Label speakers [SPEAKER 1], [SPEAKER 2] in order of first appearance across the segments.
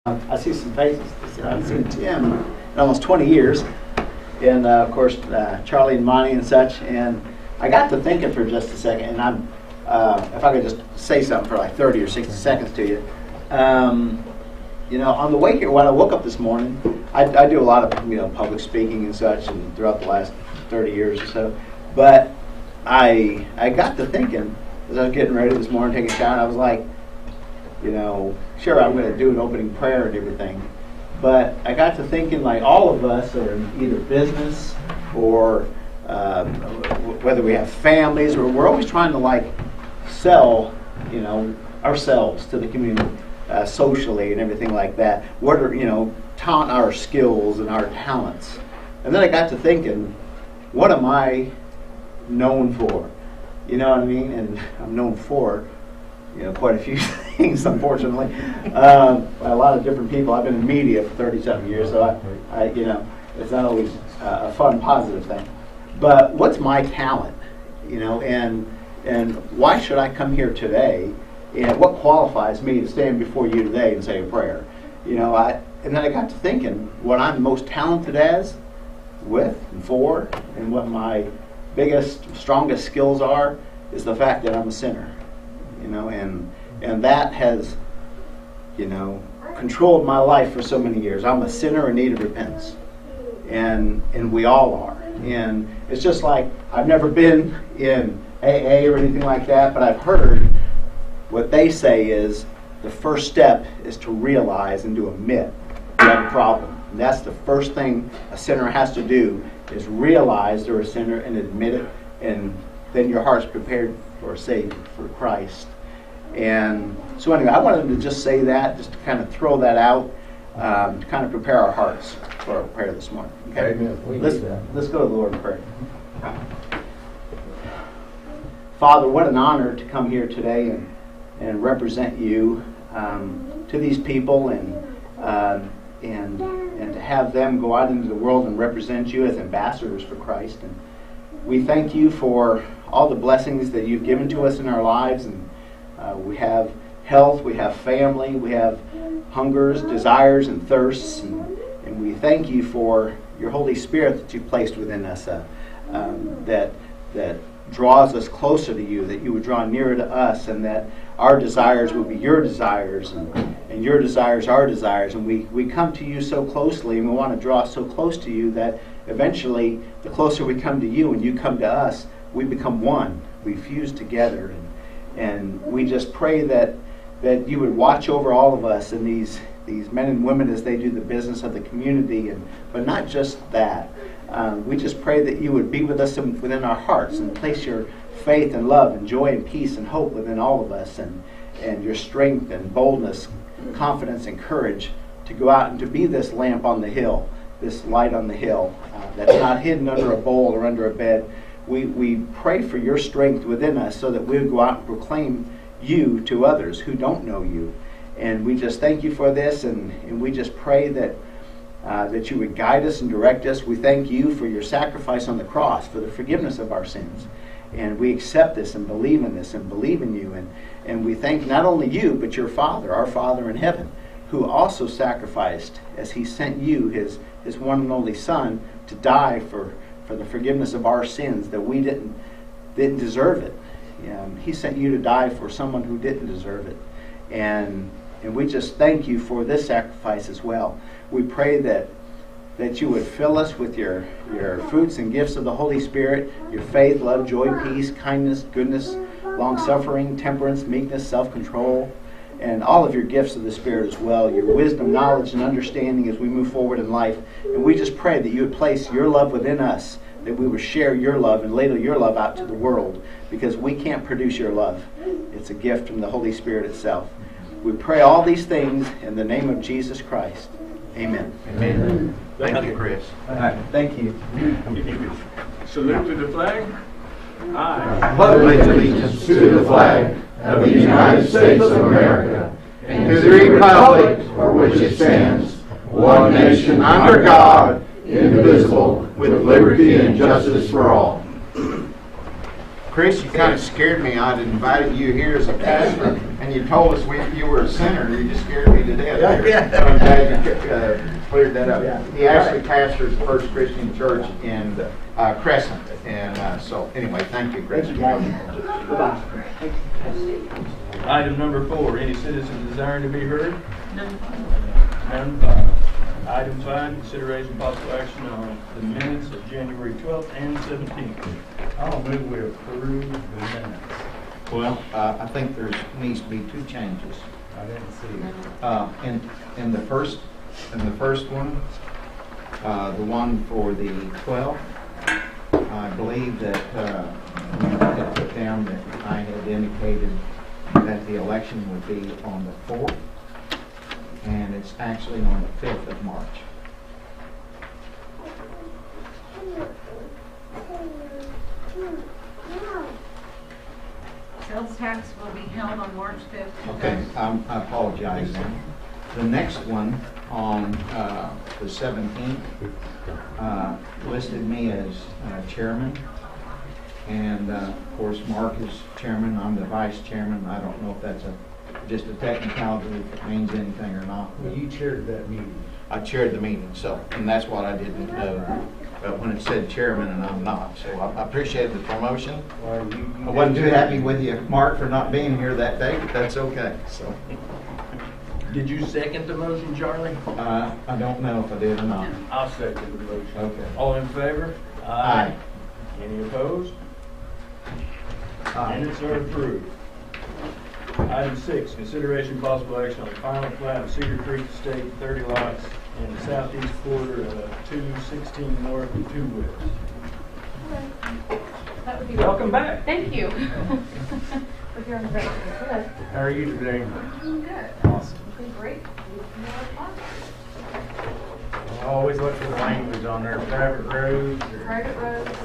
[SPEAKER 1] I see some faces. I've seen Tim in almost 20 years, and of course Charlie and Monty and such. And I got to thinking for just a second, and I'm if I could just say something for like 30 or 60 seconds to you. On the way here, when I woke up this morning, I do a lot of public speaking and such, and throughout the last 30 years or so. But I got to thinking as I was getting ready this morning, taking a shower, and I was like, sure, I'm going to do an opening prayer and everything. But I got to thinking, like, all of us are in either business or whether we have families, or we're always trying to sell, ourselves to the community socially and everything like that. What are taunt our skills and our talents? And then I got to thinking, what am I known for? You know what I mean? And I'm known for quite a few things, unfortunately. By a lot of different people. I've been in media for 30-something years, so I it's not always a fun, positive thing. But what's my talent? And why should I come here today? And what qualifies me to stand before you today and say a prayer? And then I got to thinking what I'm most talented with and for, and what my biggest, strongest skills are, is the fact that I'm a sinner. And that has, controlled my life for so many years. I'm a sinner in need of repentance. And we all are. And it's just like, I've never been in AA or anything like that, but I've heard what they say is the first step is to realize and to admit you have a problem. And that's the first thing a sinner has to do, is realize they're a sinner and admit it, and then your heart's prepared for a Savior, for Christ. And so anyway, I wanted to just say that, just to kind of throw that out, to kind of prepare our hearts for our prayer this morning. Okay?
[SPEAKER 2] Amen.
[SPEAKER 1] Let's go to the Lord in prayer. Father, what an honor to come here today and represent you to these people, and to have them go out into the world and represent you as ambassadors for Christ. And we thank you for all the blessings that you've given to us in our lives. And we have health, we have family, we have hungers, desires, and thirsts. And we thank you for your Holy Spirit that you've placed within us, that draws us closer to you, that you would draw nearer to us, and that our desires would be your desires, and your desires our desires. And we come to you so closely, and we want to draw so close to you that eventually, the closer we come to you and you come to us, we become one. We fuse together. And we just pray that you would watch over all of us and these men and women as they do the business of the community. But not just that. We just pray that you would be with us within our hearts and place your faith and love and joy and peace and hope within all of us, and your strength and boldness, confidence and courage to go out and to be this lamp on the hill, this light on the hill that's not hidden under a bowl or under a bed. We pray for your strength within us so that we would go out and proclaim you to others who don't know you. And we just thank you for this, and we just pray that you would guide us and direct us. We thank you for your sacrifice on the cross, for the forgiveness of our sins. And we accept this and believe in this and believe in you. And we thank not only you, but your Father, our Father in heaven, who also sacrificed as he sent you, his one and only Son, to die for the forgiveness of our sins, that we didn't deserve it. He sent you to die for someone who didn't deserve it. And we just thank you for this sacrifice as well. We pray that you would fill us with your fruits and gifts of the Holy Spirit, your faith, love, joy, peace, kindness, goodness, long-suffering, temperance, meekness, self-control, and all of your gifts of the Spirit as well, your wisdom, knowledge, and understanding as we move forward in life. And we just pray that you would place your love within us, that we would share your love and ladle your love out to the world, because we can't produce your love. It's a gift from the Holy Spirit itself. We pray all these things in the name of Jesus Christ. Amen.
[SPEAKER 2] Amen.
[SPEAKER 3] Thank you, Chris.
[SPEAKER 1] Thank you.
[SPEAKER 4] Salute to the flag. I
[SPEAKER 2] pledge allegiance to the flag of the United States of America and to the republic for which it stands, one nation under God, indivisible, with liberty and justice for all.
[SPEAKER 3] Chris, you kind of scared me. I'd invited you here as a pastor.
[SPEAKER 2] And you told us you were a sinner. You just scared me to death.
[SPEAKER 1] Yeah.
[SPEAKER 2] So I'm glad you cleared that up.
[SPEAKER 1] Yeah.
[SPEAKER 2] He actually pastors the First Christian Church in Crescent. And so, anyway, thank you. Great.
[SPEAKER 1] Goodbye.
[SPEAKER 4] Item number 4, any citizen desiring to be heard?
[SPEAKER 3] None.
[SPEAKER 4] None. Item 5, consideration possible action on the minutes of January 12th and 17th.
[SPEAKER 5] I'll move we approve the minutes.
[SPEAKER 2] Well, I think there needs to be 2 changes.
[SPEAKER 5] I didn't see it.
[SPEAKER 2] In the first one, the one for the 12th, I believe that we had put down that I had indicated that the election would be on the 4th, and it's actually on the 5th of March.
[SPEAKER 3] Sales tax will be held on March 5th.
[SPEAKER 2] Okay, I apologize then. The next one on the 17th listed me as chairman. And of course, Mark is chairman, I'm the vice chairman. I don't know if that's just a technicality, if it means anything or not.
[SPEAKER 5] Well, you chaired that meeting.
[SPEAKER 2] I chaired the meeting, so, and that's what I didn't know. But when it said chairman and I'm not, so I appreciate the promotion.
[SPEAKER 5] Well,
[SPEAKER 2] I wasn't too happy with you, Mark, for not being here that day, but that's okay, so.
[SPEAKER 4] Did you second the motion, Charlie?
[SPEAKER 2] I don't know if I did or not.
[SPEAKER 4] I'll second the motion.
[SPEAKER 2] Okay.
[SPEAKER 4] All in favor?
[SPEAKER 2] Aye.
[SPEAKER 4] Any opposed?
[SPEAKER 2] Aye.
[SPEAKER 4] Minutes are approved. Item 6, consideration possible action on the final plat of Cedar Creek Estate, 30 lots in the southeast quarter of 216 north and 2 west.
[SPEAKER 3] That would be
[SPEAKER 4] Welcome back.
[SPEAKER 3] Thank you. We're here on the record. Good.
[SPEAKER 5] How are you today?
[SPEAKER 3] Doing good.
[SPEAKER 5] Awesome.
[SPEAKER 3] Doing great.
[SPEAKER 5] I always look for the language on there. Private roads. Or
[SPEAKER 3] Private roads.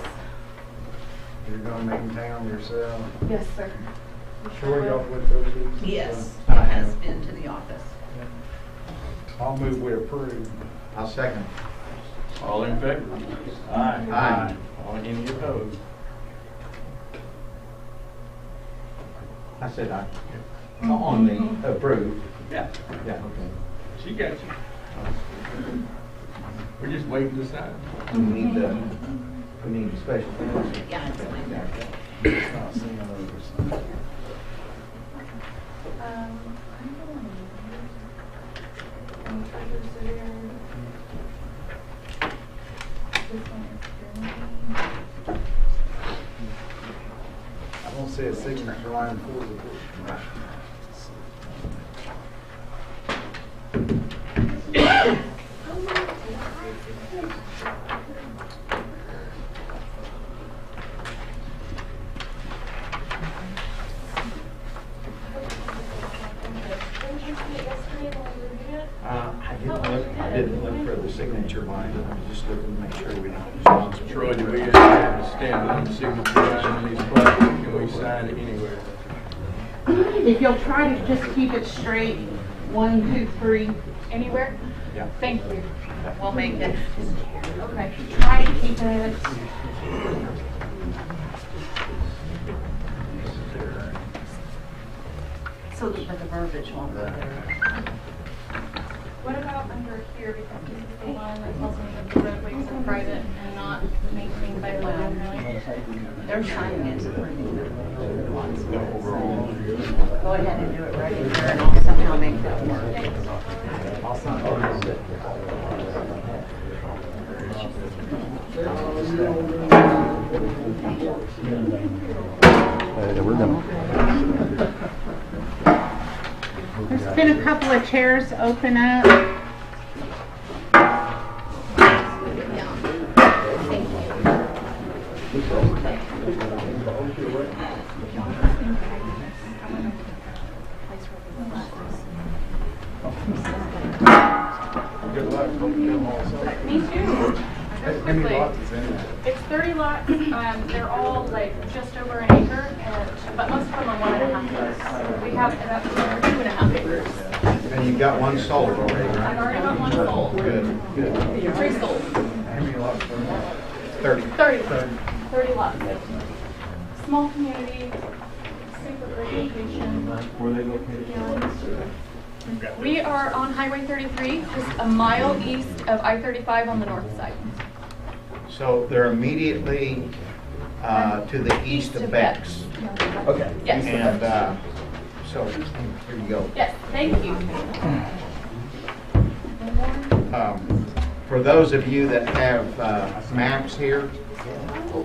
[SPEAKER 5] you're going to maintain them yourself.
[SPEAKER 3] Yes, sir.
[SPEAKER 5] Sure, y'all with those issues?
[SPEAKER 6] Yes,
[SPEAKER 2] I
[SPEAKER 6] it
[SPEAKER 2] have.
[SPEAKER 6] has been to the office.
[SPEAKER 5] I'll move we approve.
[SPEAKER 2] I'll second.
[SPEAKER 4] All in favor? Aye.
[SPEAKER 2] Aye.
[SPEAKER 4] All any opposed?
[SPEAKER 2] I said aye. On the approved.
[SPEAKER 4] Yeah,
[SPEAKER 2] Yeah, okay.
[SPEAKER 4] she got you. We're just waiting to sign.
[SPEAKER 2] We need the special things.
[SPEAKER 6] Yeah, it's like that.
[SPEAKER 5] It's not seeing those. I don't see a signature line for the book.
[SPEAKER 2] I didn't look for the signature line. I was just looking to make sure we don't responsible.
[SPEAKER 4] Troy, do we have to stand on the signature line on these plats? Can we sign it anywhere?
[SPEAKER 7] If you'll try to just keep it straight, 1, 2, 3, anywhere.
[SPEAKER 2] Yeah.
[SPEAKER 7] Thank you.
[SPEAKER 6] We'll make it.
[SPEAKER 7] Okay, try to keep it.
[SPEAKER 6] So that the verbiage won't go there.
[SPEAKER 7] What about under here, because this is the line that tells me that the roadways are private and not maintained by the county?
[SPEAKER 6] They're signing it. Go ahead and do it right in there and I'll somehow make that work.
[SPEAKER 5] I'll sign it.
[SPEAKER 7] There's been a couple of chairs open up.
[SPEAKER 5] Good luck. Hope you get them all sold.
[SPEAKER 7] Me too.
[SPEAKER 5] How many lots is in there?
[SPEAKER 7] It's 30 lots. They're all like just over an acre, but most of them are 1.5 acres. We have about 2.5 acres.
[SPEAKER 2] And you got one sold already,
[SPEAKER 7] I've
[SPEAKER 2] right?
[SPEAKER 7] already got one sold.
[SPEAKER 2] Good, good.
[SPEAKER 7] 3 sold.
[SPEAKER 5] How many lots are in there?
[SPEAKER 2] 30.
[SPEAKER 7] 30 lots. Small community, super great location.
[SPEAKER 4] Where they located?
[SPEAKER 7] We are on Highway 33, just a mile east of I-35 on the north side.
[SPEAKER 2] So they're immediately to the east of Beck's.
[SPEAKER 1] Okay.
[SPEAKER 7] Yes.
[SPEAKER 2] And so here you go.
[SPEAKER 7] Yes, thank you.
[SPEAKER 2] For those of you that have maps here,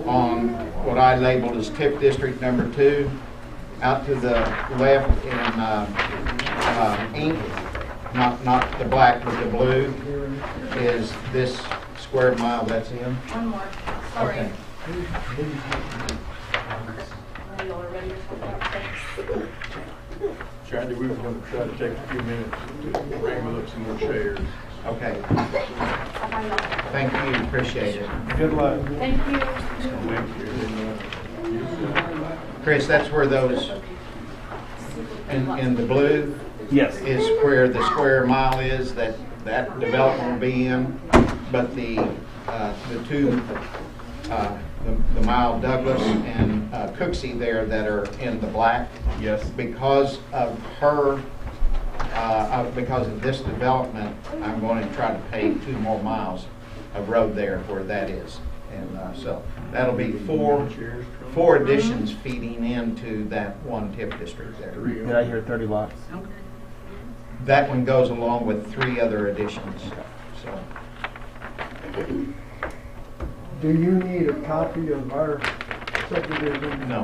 [SPEAKER 2] on what I labeled as TIP District Number 2, out to the left in ink, not the black but the blue, is this square mile that's in.
[SPEAKER 7] One more. Sorry.
[SPEAKER 2] Okay.
[SPEAKER 7] Y'all are ready to talk about things.
[SPEAKER 4] Shandy, we were going to try to take a few minutes to wrangle up some more chairs.
[SPEAKER 2] Okay.
[SPEAKER 7] Bye-bye, y'all.
[SPEAKER 2] Thank you. Appreciate it.
[SPEAKER 4] Good luck.
[SPEAKER 7] Thank you.
[SPEAKER 2] Chris, that's where those in the blue
[SPEAKER 1] Yes.
[SPEAKER 2] is where the square mile is that development will be in, but the two the mile Douglas and Cooksey there that are in the black.
[SPEAKER 1] Yes.
[SPEAKER 2] Because of because of this development, I'm going to try to pave 2 more miles of road there where that is, and so that'll be four additions feeding into that one TIP district there.
[SPEAKER 1] Did I hear 30 lots?
[SPEAKER 2] That one goes along with 3 other additions. So
[SPEAKER 8] Do you need a copy of our subdivision?
[SPEAKER 2] no.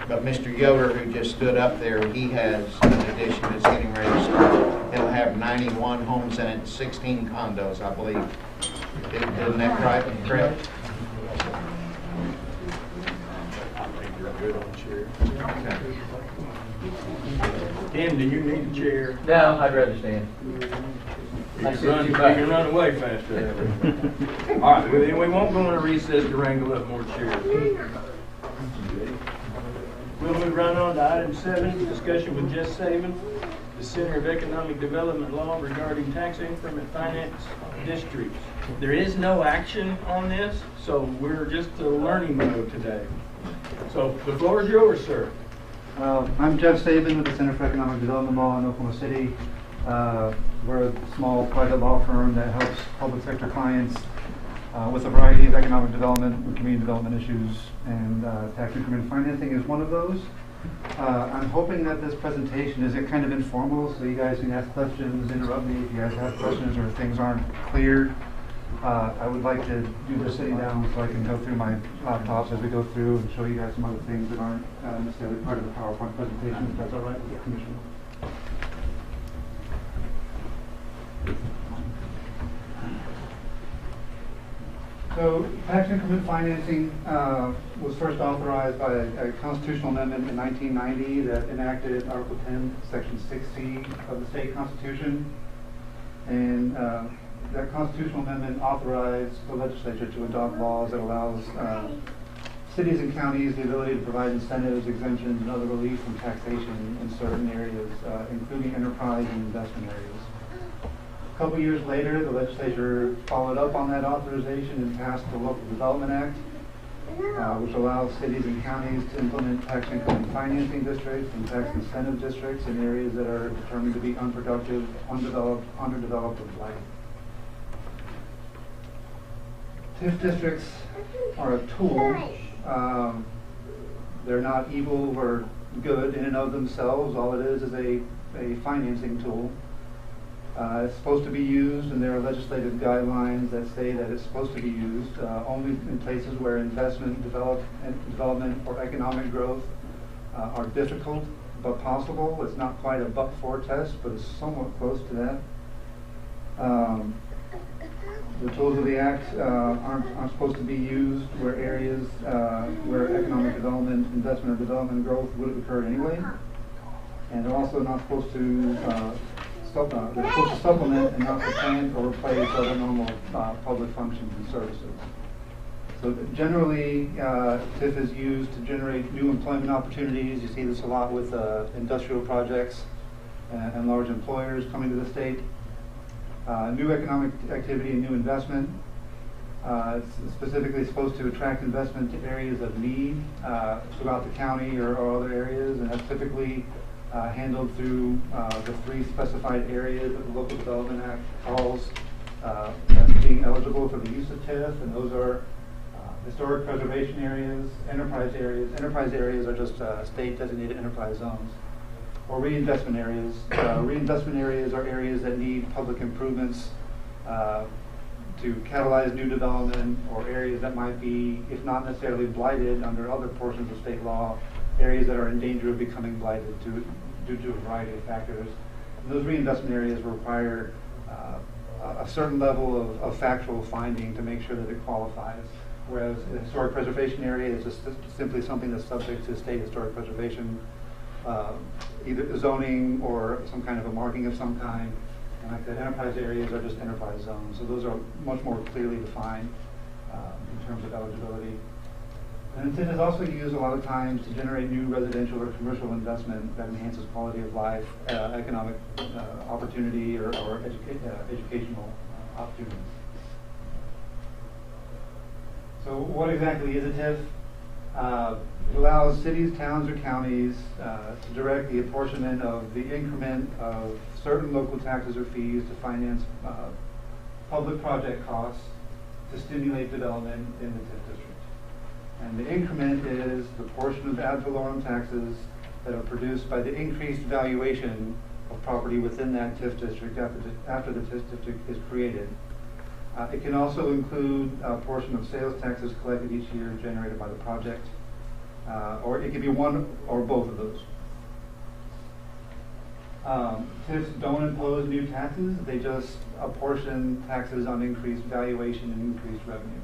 [SPEAKER 2] But Mr. Yoder, who just stood up there, he has an addition that's getting ready to start. It'll have 91 homes in it, 16 condos, I believe. Isn't that right? Correct?
[SPEAKER 4] I think you're good on chair.
[SPEAKER 2] Okay.
[SPEAKER 4] Tim, do you need a chair?
[SPEAKER 5] No, I'd rather stand.
[SPEAKER 4] You can run away faster. All right, well, then we won't go into recess to wrangle up more chairs. We'll move right on to item 7, discussion with Jess Saban, the Center of Economic Development Law regarding tax increment finance districts. There is no action on this, so we're just a learning mode today. So the floor is yours, sir.
[SPEAKER 9] I'm Jeff Saban with the Center for Economic Development Law in Oklahoma City. We're a small private law firm that helps public sector clients with a variety of economic development and community development issues, and tax increment financing is one of those. I'm hoping that this presentation is kind of informal, so you guys can ask questions, interrupt me if you guys have questions or things aren't clear. I would like to do this sitting down so I can go through my laptops as we go through and show you guys some other things that aren't necessarily part of the PowerPoint presentation, if that's all right with the Commissioner. So tax increment financing was first authorized by a constitutional amendment in 1990 that enacted Article 10, Section 6C of the state constitution. And that constitutional amendment authorized the legislature to adopt laws that allows cities and counties the ability to provide incentives, exemptions, and other relief from taxation in certain areas, including enterprise and investment areas. A couple years later, the legislature followed up on that authorization and passed the Local Development Act, which allows cities and counties to implement tax increment financing districts and tax incentive districts in areas that are determined to be unproductive, undeveloped, underdeveloped, or blighted. TIF districts are a tool. They're not evil or good in and of themselves. All it is a financing tool. It's supposed to be used, and there are legislative guidelines that say that it's supposed to be used only in places where investment, development, or economic growth are difficult but possible. It's not quite a but-for test, but it's somewhat close to that. The tools of the Act aren't supposed to be used where areas where economic development, investment, or development growth would have occurred anyway. And they're also not supposed to they're supposed to supplement and not supplant or replace other normal public functions and services. So generally, TIF is used to generate new employment opportunities. You see this a lot with industrial projects and large employers coming to the state. New economic activity and new investment. It's specifically supposed to attract investment to areas of need throughout the county or other areas, and that's typically handled through the 3 specified areas that the Local Development Act calls as being eligible for the use of TIF, and those are historic preservation areas, enterprise areas. Enterprise areas are just state-designated enterprise zones. Or reinvestment areas. Reinvestment areas are areas that need public improvements to catalyze new development, or areas that might be, if not necessarily blighted under other portions of state law, areas that are in danger of becoming blighted due to a variety of factors. And those reinvestment areas require a certain level of factual finding to make sure that it qualifies. Whereas a historic preservation area is just simply something that's subject to state historic preservation, either zoning or some kind of a marking of some kind. And like the enterprise areas are just enterprise zones. So those are much more clearly defined in terms of eligibility. And TIF is also used a lot of times to generate new residential or commercial investment that enhances quality of life, economic opportunity, or educational opportunities. So what exactly is a TIF? It allows cities, towns, or counties to direct the apportionment of the increment of certain local taxes or fees to finance public project costs to stimulate development in the TIF district. And the increment is the portion of ad valorem taxes that are produced by the increased valuation of property within that TIF district after the TIF district is created. It can also include a portion of sales taxes collected each year generated by the project, or it can be one or both of those. TIFs don't impose new taxes, they just apportion taxes on increased valuation and increased revenue.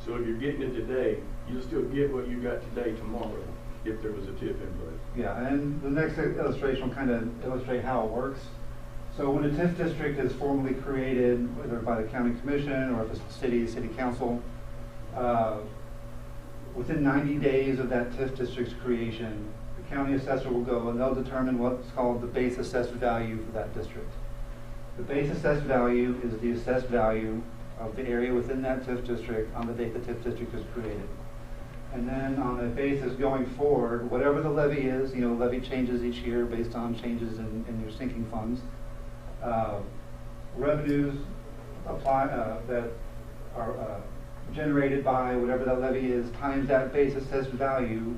[SPEAKER 4] So if you're getting it today, you'll still get what you got today tomorrow if there was a TIF in place.
[SPEAKER 9] Yeah, and the next illustration will kind of illustrate how it works. So when a TIF district is formally created, whether by the county commission or if it's the city council, within 90 days of that TIF district's creation, the county assessor will go and they'll determine what's called the base assessed value for that district. The base assessed value is the assessed value of the area within that TIF district on the date the TIF district is created. And then on a basis going forward, whatever the levy is, levy changes each year based on changes in your sinking funds. Revenues apply that are generated by whatever that levy is times that base assessed value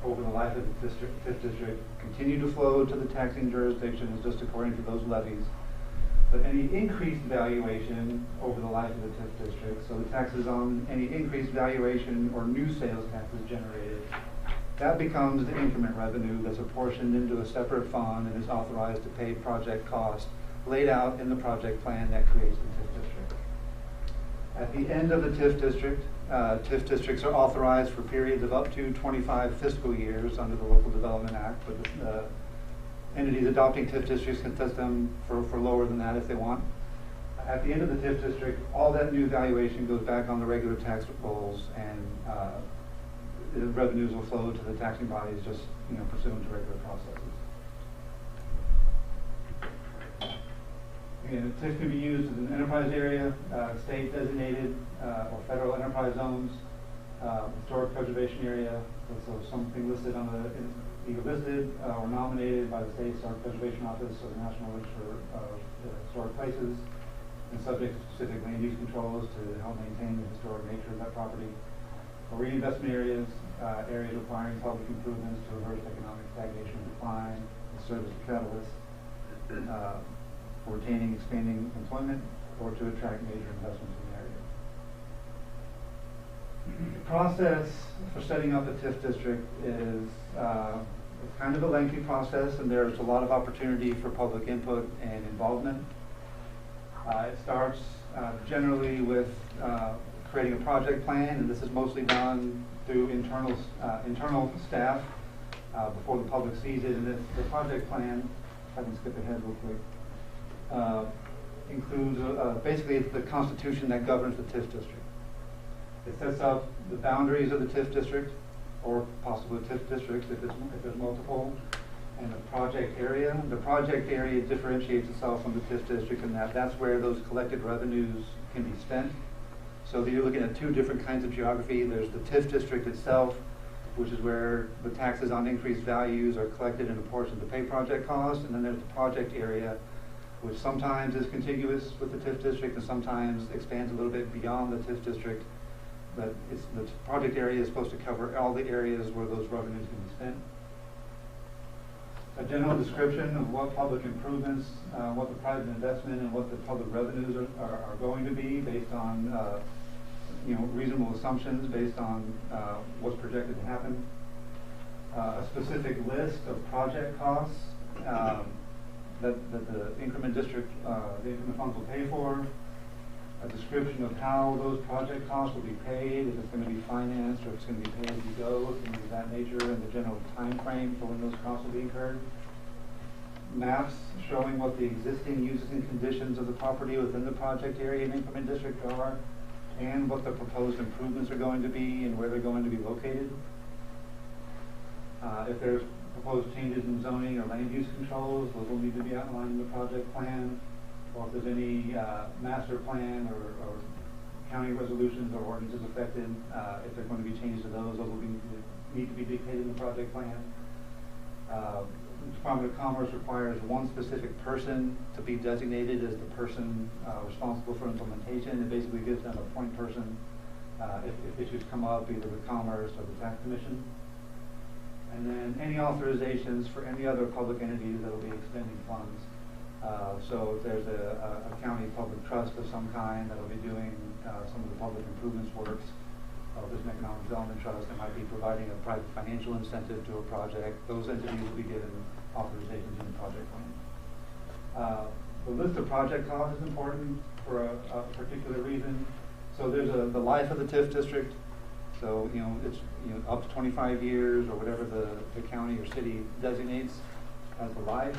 [SPEAKER 9] over the life of the TIF district continue to flow to the taxing jurisdictions just according to those levies. But any increased valuation over the life of the TIF district, so the taxes on any increased valuation or new sales taxes generated, that becomes the increment revenue that's apportioned into a separate fund and is authorized to pay project costs laid out in the project plan that creates the TIF district. At the end of the TIF district, TIF districts are authorized for periods of up to 25 fiscal years under the Local Development Act, but the entities adopting TIF districts can test them for lower than that if they want. At the end of the TIF district, all that new valuation goes back on the regular tax rolls, and the revenues will flow to the taxing bodies just pursuant to regular processes. Again, TIF can be used as an enterprise area, state designated or federal enterprise zones, historic preservation area, so something listed on the either listed or nominated by the State Historic Preservation Office or the National Register of Historic Places, and subject to specific land use controls to help maintain the historic nature of that property. Or reinvestment areas, areas requiring public improvements to reverse economic stagnation and decline, and serve as a catalyst for retaining, expanding employment, or to attract major investments in the area. The process for setting up a TIF district is it's kind of a lengthy process, and there's a lot of opportunity for public input and involvement. It starts generally with creating a project plan, and this is mostly done through internal staff before the public sees it. And the project plan, if I can skip ahead real quick, includes basically it's the constitution that governs the TIF district. It sets up the boundaries of the TIF district, or possibly TIF districts if there's multiple, and the project area. The project area differentiates itself from the TIF district in that that's where those collected revenues can be spent. So you're looking at two different kinds of geography. There's the TIF district itself, which is where the taxes on increased values are collected and apportioned to pay project costs. And then there's the project area, which sometimes is contiguous with the TIF district and sometimes expands a little bit beyond the TIF district. But the project area is supposed to cover all the areas where those revenues can be spent. A general description of what public improvements, what the private investment and what the public revenues are going to be based on reasonable assumptions based on what's projected to happen. A specific list of project costs that the increment district, the increment funds will pay for. A description of how those project costs will be paid, if it's going to be financed or if it's going to be paid as you go, things of that nature, and the general time frame for when those costs will be incurred. Maps showing what the existing uses and conditions of the property within the project area and increment district are, and what the proposed improvements are going to be and where they're going to be located. If there's proposed changes in zoning or land use controls, those will need to be outlined in the project plan. Or if there's any master plan or county resolutions or ordinances affected, if there's going to be changes to those will need to be dictated in the project plan. The Department of Commerce requires one specific person to be designated as the person responsible for implementation. It basically gives them a point person if issues come up either with Commerce or the Tax Commission. And then any authorizations for any other public entities that will be expending funds. So if there's a county public trust of some kind that will be doing some of the public improvements works, there's an economic development trust that might be providing a private financial incentive to a project, those entities will be given authorizations in the project plan. The list of project costs is important for a particular reason. So there's the life of the TIF district. So it's up to 25 years or whatever the county or city designates as the life.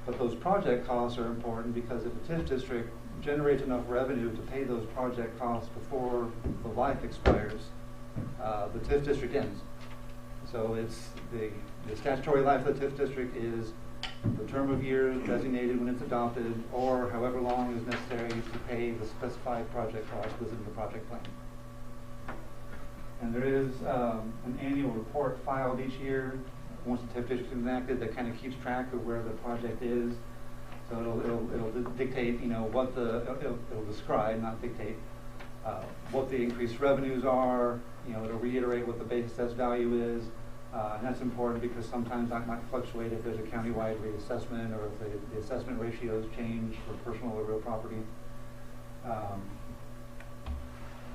[SPEAKER 9] But those project costs are important because if the TIF district generates enough revenue to pay those project costs before the life expires, the TIF district ends. So it's the statutory life of the TIF district is the term of years designated when it's adopted, or however long is necessary to pay the specified project costs listed in the project plan. And there is an annual report filed each year once the TIF district is enacted that kind of keeps track of where the project is. So it'll dictate, what it'll describe, not dictate, what the increased revenues are. It'll reiterate what the base assessed value is. And that's important because sometimes that might fluctuate if there's a countywide reassessment or if the assessment ratios change for personal or real property.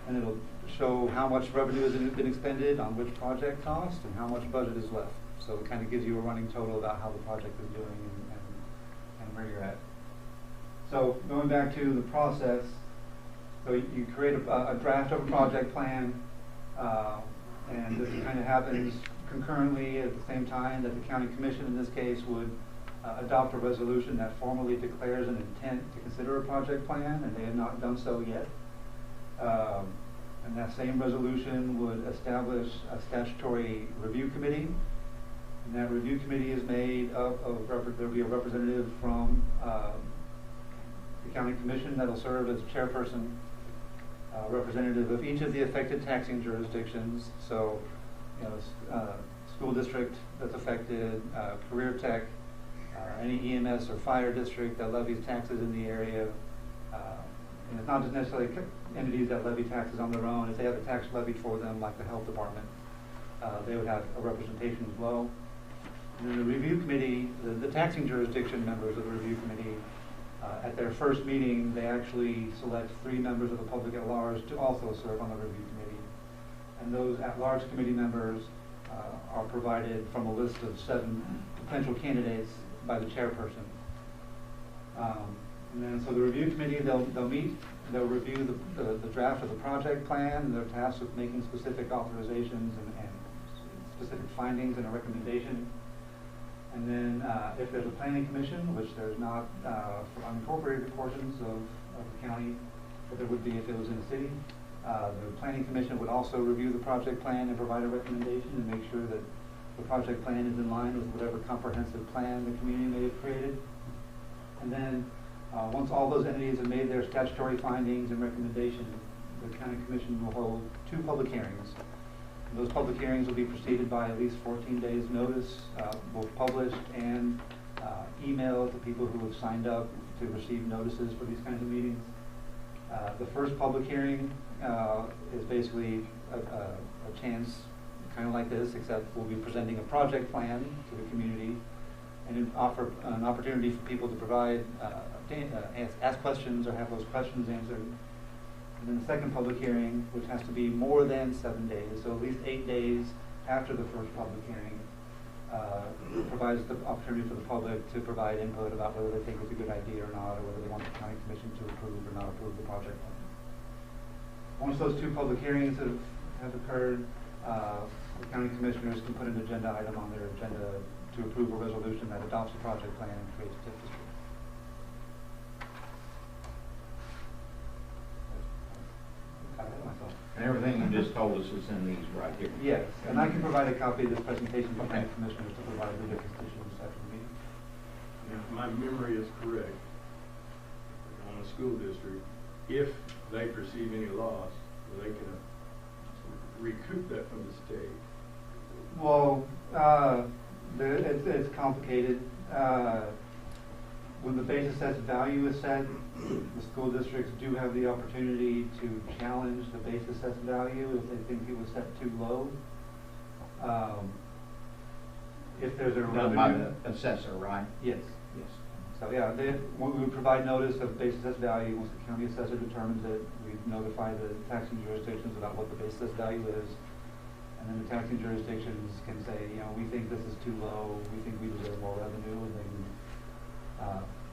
[SPEAKER 9] And it'll show how much revenue has been expended on which project cost and how much budget is left. So it kind of gives you a running total about how the project is doing and where you're at. So going back to the process, so you create a draft of a project plan, and this kind of happens concurrently at the same time that the county commission in this case would adopt a resolution that formally declares an intent to consider a project plan, and they have not done so yet. And that same resolution would establish a statutory review committee. And that review committee is made up of, there'll be a representative from the county commission that'll serve as chairperson, representative of each of the affected taxing jurisdictions. So, school district that's affected, career tech, any EMS or fire district that levies taxes in the area. And it's not just necessarily entities that levy taxes on their own. If they have a tax levied for them, like the health department, they would have a representation as well. And then the review committee, the taxing jurisdiction members of the review committee, at their first meeting, they actually select 3 members of the public at large to also serve on the review committee. And those at-large committee members are provided from a list of 7 potential candidates by the chairperson. And then so the review committee, they'll meet, they'll review the draft of the project plan, and they're tasked with making specific authorizations and specific findings and a recommendation. And then if there's a planning commission, which there's not for unincorporated portions of the county, but there would be if it was in a city, the planning commission would also review the project plan and provide a recommendation and make sure that the project plan is in line with whatever comprehensive plan the community may have created. And then once all those entities have made their statutory findings and recommendations, the county commission will hold 2 public hearings. Those public hearings will be preceded by at least 14 days notice, both published and emailed to people who have signed up to receive notices for these kinds of meetings. The first public hearing is basically a chance, kind of like this, except we'll be presenting a project plan to the community and offer an opportunity for people to provide, ask questions or have those questions answered. And then the second public hearing, which has to be more than 7 days, so at least 8 days after the first public hearing, provides the opportunity for the public to provide input about whether they think it's a good idea or not, or whether they want the county commission to approve or not approve the project plan. Once those 2 public hearings have occurred, the county commissioners can put an agenda item on their agenda to approve a resolution that adopts the project plan and creates a TIF district.
[SPEAKER 2] And everything you just told us is in these right here.
[SPEAKER 9] Yes, and I can provide a copy of this presentation to the county commissioners to provide legal constituents after the meeting.
[SPEAKER 4] If my memory is correct, on a school district, if they perceive any loss, they can recoup that from the state.
[SPEAKER 9] Well, it's complicated. When the base assessed value is set, the school districts do have the opportunity to challenge the base assessed value if they think it was set too low. If there's a
[SPEAKER 2] Done by the assessor, right?
[SPEAKER 9] Yes.
[SPEAKER 2] Yes.
[SPEAKER 9] So yeah, we would provide notice of base assessed value. Once the county assessor determines it, we notify the taxing jurisdictions about what the base assessed value is. And then the taxing jurisdictions can say, you know, we think this is too low, we think we deserve more revenue, and they can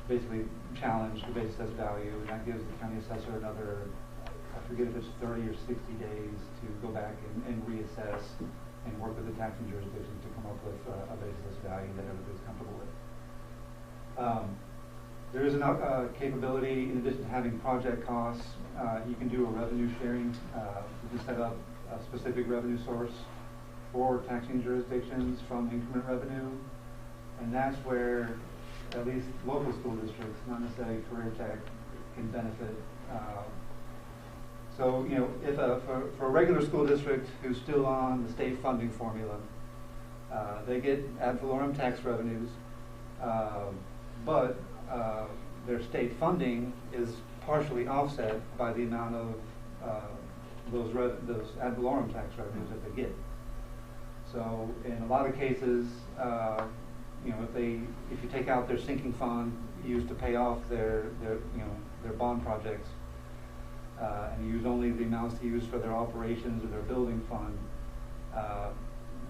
[SPEAKER 9] basically challenge the base assessed value, and that gives the county assessor another, I forget if it's 30 or 60 days to go back and reassess and work with the taxing jurisdictions to come up with a base assessed value that everybody's comfortable with. There is a capability, in addition to having project costs, you can do a revenue sharing. You can set up a specific revenue source for taxing jurisdictions from increment revenue, and that's where at least local school districts, not necessarily career tech, can benefit. So, you know, if for a regular school district who's still on the state funding formula, they get ad valorem tax revenues, but their state funding is partially offset by the amount of those ad valorem tax revenues that they get. So in a lot of cases, you know, if you take out their sinking fund used to pay off their bond projects, and use only the amounts to use for their operations or their building fund,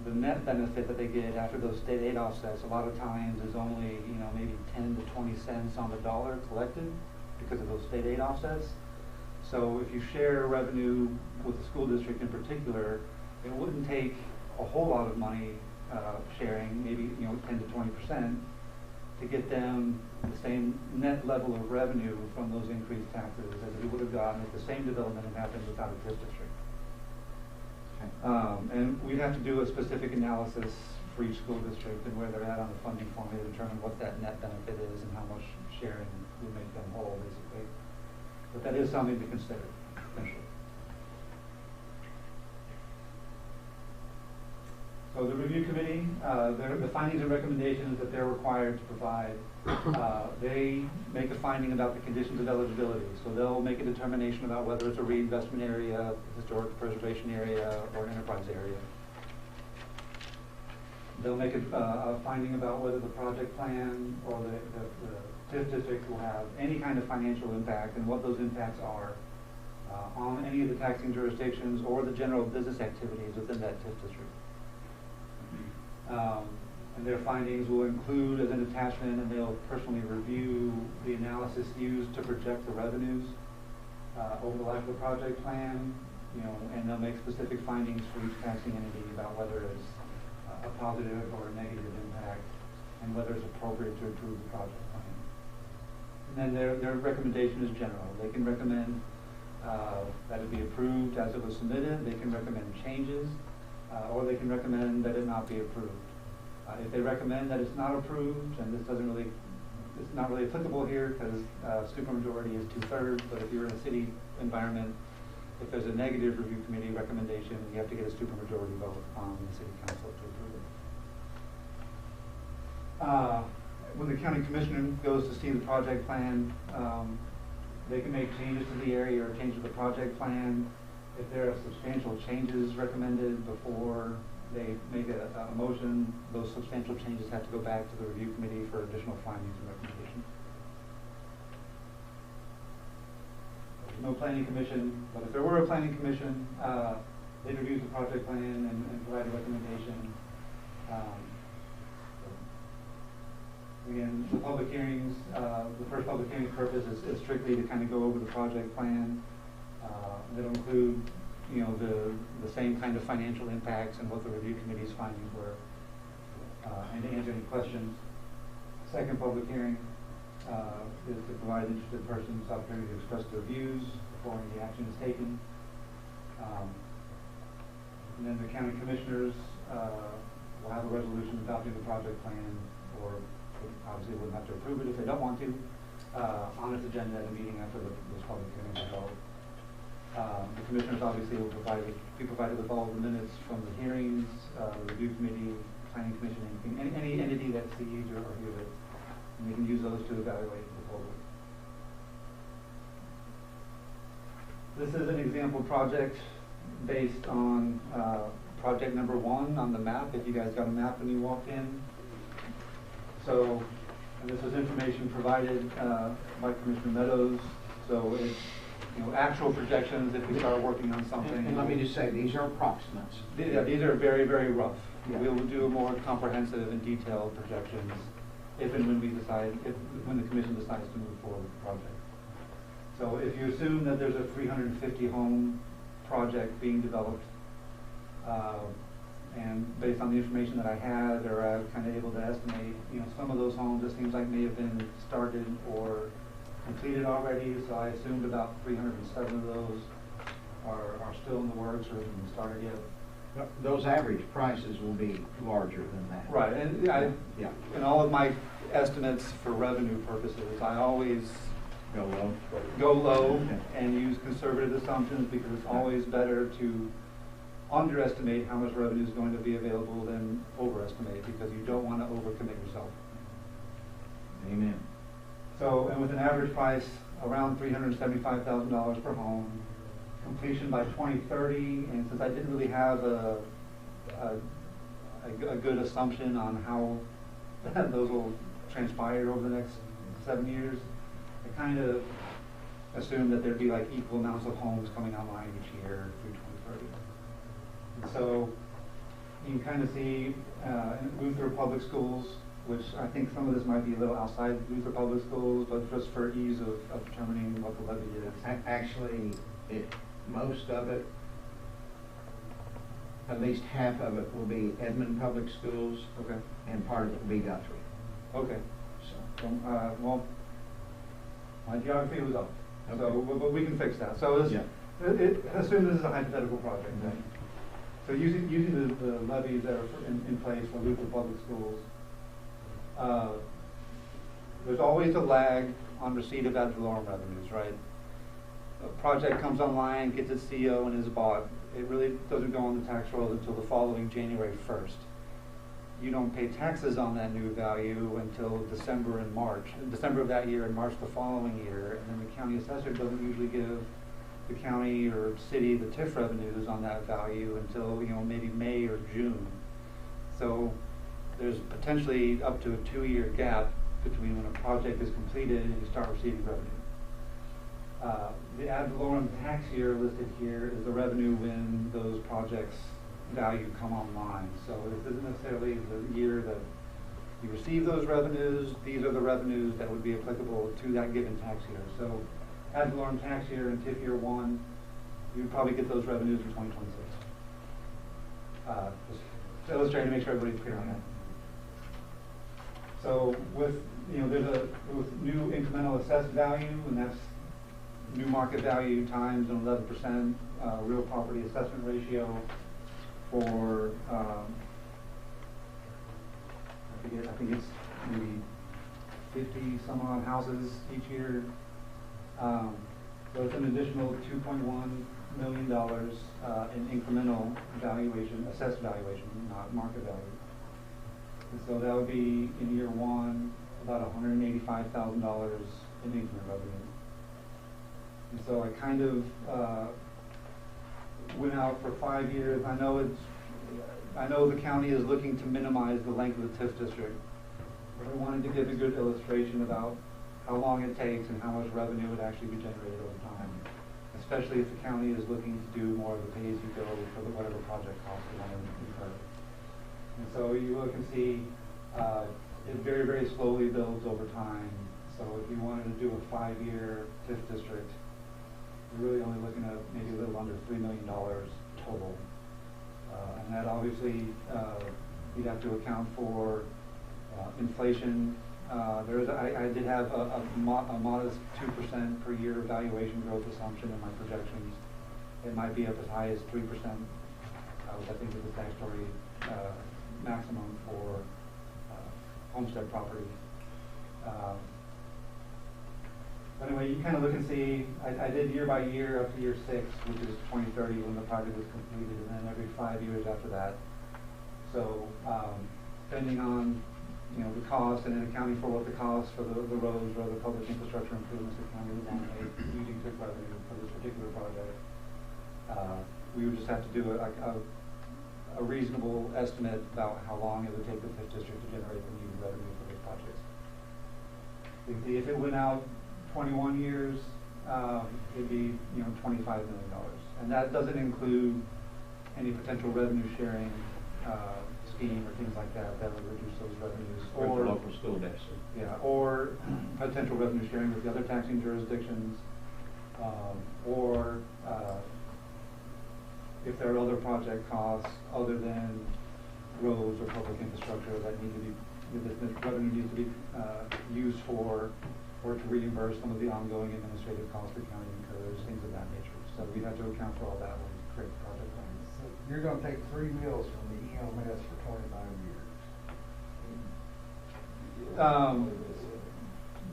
[SPEAKER 9] the net benefit that they get after those state aid offsets a lot of times is only, you know, maybe 10 to 20 cents on the dollar collected because of those state aid offsets. So if you share revenue with the school district in particular, it wouldn't take a whole lot of money sharing, maybe 10 to 20%, to get them the same net level of revenue from those increased taxes as we would have gotten if the same development had happened without a TIF district. And we'd have to do a specific analysis for each school district and where they're at on the funding formula to determine what that net benefit is and how much sharing would make them whole, basically. But that is something to consider, potentially. So the review committee, the findings and recommendations that they're required to provide, they make a finding about the conditions of eligibility. So they'll make a determination about whether it's a reinvestment area, historic preservation area, or an enterprise area. They'll make a finding about whether the project plan or the TIF district will have any kind of financial impact and what those impacts are on any of the taxing jurisdictions or the general business activities within that TIF district. And their findings will include as an attachment, and they'll personally review the analysis used to project the revenues over the life of the project plan, and they'll make specific findings for each taxing entity about whether it's a positive or a negative impact and whether it's appropriate to approve the project plan. And then their recommendation is general. They can recommend that it be approved as it was submitted. They can recommend changes. Or they can recommend that it not be approved. If they recommend that it's not approved, and it's not really applicable here because supermajority is 2/3, but if you're in a city environment, if there's a negative review committee recommendation, you have to get a supermajority vote on the city council to approve it. When the county commissioner goes to see the project plan, they can make changes to the area or change to the project plan. If there are substantial changes recommended before they make a motion, those substantial changes have to go back to the review committee for additional findings and recommendations. There's no planning commission, but if there were a planning commission, they'd review the project plan and provide a recommendation. Again, the public hearings, the first public hearing purpose is strictly to kind of go over the project plan. That'll include, you know, the same kind of financial impacts and what the review committee's findings were, and to answer any questions. Second public hearing is to provide interested persons opportunity to express their views before any action is taken. And then the county commissioners will have a resolution adopting the project plan, or obviously wouldn't have to approve it if they don't want to, on its agenda at a meeting after this public hearing is held. The commissioners obviously will be provided with all the minutes from the hearings, the review committee, planning commission, any entity that sees or hears it. And we can use those to evaluate the proposal. This is an example project based on project number 1 on the map. If you guys got a map when you walked in. So, and this was information provided by Commissioner Meadows. So it's, you know, actual projections if we start working on something.
[SPEAKER 1] And let me just say, these are approximates.
[SPEAKER 9] Yeah, these are very, very rough.
[SPEAKER 1] Yeah.
[SPEAKER 9] We'll do more comprehensive and detailed projections if and when we decide, when the commission decides to move forward with the project. So if you assume that there's a 350 home project being developed, and based on the information that I had, or I was kind of able to estimate, you know, some of those homes, it seems like may have been started or completed already, so I assumed about 307 of those are still in the works or haven't been started yet.
[SPEAKER 1] Those average prices will be larger than that.
[SPEAKER 9] Right, and
[SPEAKER 1] Yeah.
[SPEAKER 9] in all of my estimates for revenue purposes, I always
[SPEAKER 1] Go low.
[SPEAKER 9] go low
[SPEAKER 1] Okay.
[SPEAKER 9] and use conservative assumptions, because it's always better to underestimate how much revenue is going to be available than overestimate, because you don't want to overcommit yourself.
[SPEAKER 1] Amen.
[SPEAKER 9] So, and with an average price around $375,000 per home, completion by 2030, and since I didn't really have a good assumption on how those will transpire over the next 7 years, I kind of assumed that there'd be like equal amounts of homes coming online each year through 2030. And so you can kind of see in Guthrie Public Schools, which I think some of this might be a little outside Guthrie Public Schools, but just for ease of determining what the levy is.
[SPEAKER 1] Actually, most of it, at least half of it will be Edmond Public Schools,
[SPEAKER 9] Okay.
[SPEAKER 1] and part of it will be Guthrie.
[SPEAKER 9] Okay.
[SPEAKER 1] So,
[SPEAKER 9] Well, my geography was off,
[SPEAKER 1] Okay.
[SPEAKER 9] so but we can fix that. So
[SPEAKER 1] Yeah.
[SPEAKER 9] assume this is a hypothetical project. Then. So using the levies that are in place for Guthrie Public Schools, there's always a lag on receipt of ad valorem revenues, right? A project comes online, gets its CO and is bought. It really doesn't go on the tax rolls until the following January 1st. You don't pay taxes on that new value until December and March. December of that year and March the following year, and then the county assessor doesn't usually give the county or city the TIF revenues on that value until, you know, maybe May or June. So there's potentially up to a 2-year gap between when a project is completed and you start receiving revenue. The ad valorem tax year listed here is the revenue when those projects' value come online. So this isn't necessarily the year that you receive those revenues. These are the revenues that would be applicable to that given tax year. So ad valorem tax year and TIF year 1, you'd probably get those revenues in 2026. Just to illustrate to make sure everybody's clear on that. So with, you know, with new incremental assessed value, and that's new market value times an 11% real property assessment ratio for, I think it's maybe 50 some odd houses each year. So it's an additional $2.1 million in incremental valuation, assessed valuation, not market value. And so that would be in year one about $185,000 in increment revenue. And so I kind of went out for 5 years. I know the county is looking to minimize the length of the TIF district, but I wanted to give a good illustration about how long it takes and how much revenue would actually be generated over time, especially if the county is looking to do more of the pay-as-you-go for whatever project costs they want to incur. And so you look and see it very, very slowly builds over time. So if you wanted to do a 5-year TIF district, you're really only looking at maybe a little under $3 million total. And that obviously, you'd have to account for inflation. I did have a modest 2% per year valuation growth assumption in my projections. It might be up as high as 3%, which I think is the statutory maximum for homestead property. Anyway, you kind of look and see, I did year by year up to year 6, which is 2030 when the project was completed, and then every 5 years after that. So depending on the cost and then accounting for what the cost for the roads or other public infrastructure improvements the county would want to make using TIF revenue for this particular project, we would just have to do a reasonable estimate about how long it would take the TIF district to generate the needed revenue for those projects. If it went out 21 years, it'd be $25 million, and that doesn't include any potential revenue sharing scheme or things like that that would reduce those revenues,
[SPEAKER 2] or local school district.
[SPEAKER 9] Yeah, or potential revenue sharing with the other taxing jurisdictions, or if there are other project costs other than roads or public infrastructure that need to be, the revenue needs to be used for, or to reimburse some of the ongoing administrative costs the county incurs, things of that nature. So we have to account for all that when we create the project plan.
[SPEAKER 8] So you're going to take 3 mills from the EMS for 25 years.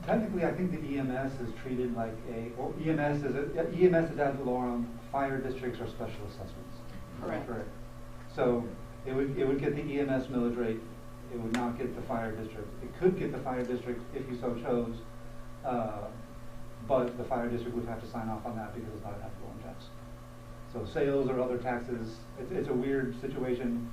[SPEAKER 9] Technically, I think the EMS is treated like EMS is ad valorem. Fire districts are special assessments.
[SPEAKER 6] Correct.
[SPEAKER 9] So it would get the EMS millage rate. It would not get the fire district. It could get the fire district if you so chose, but the fire district would have to sign off on that because it's not an ad valorem tax. So sales or other taxes, it's a weird situation.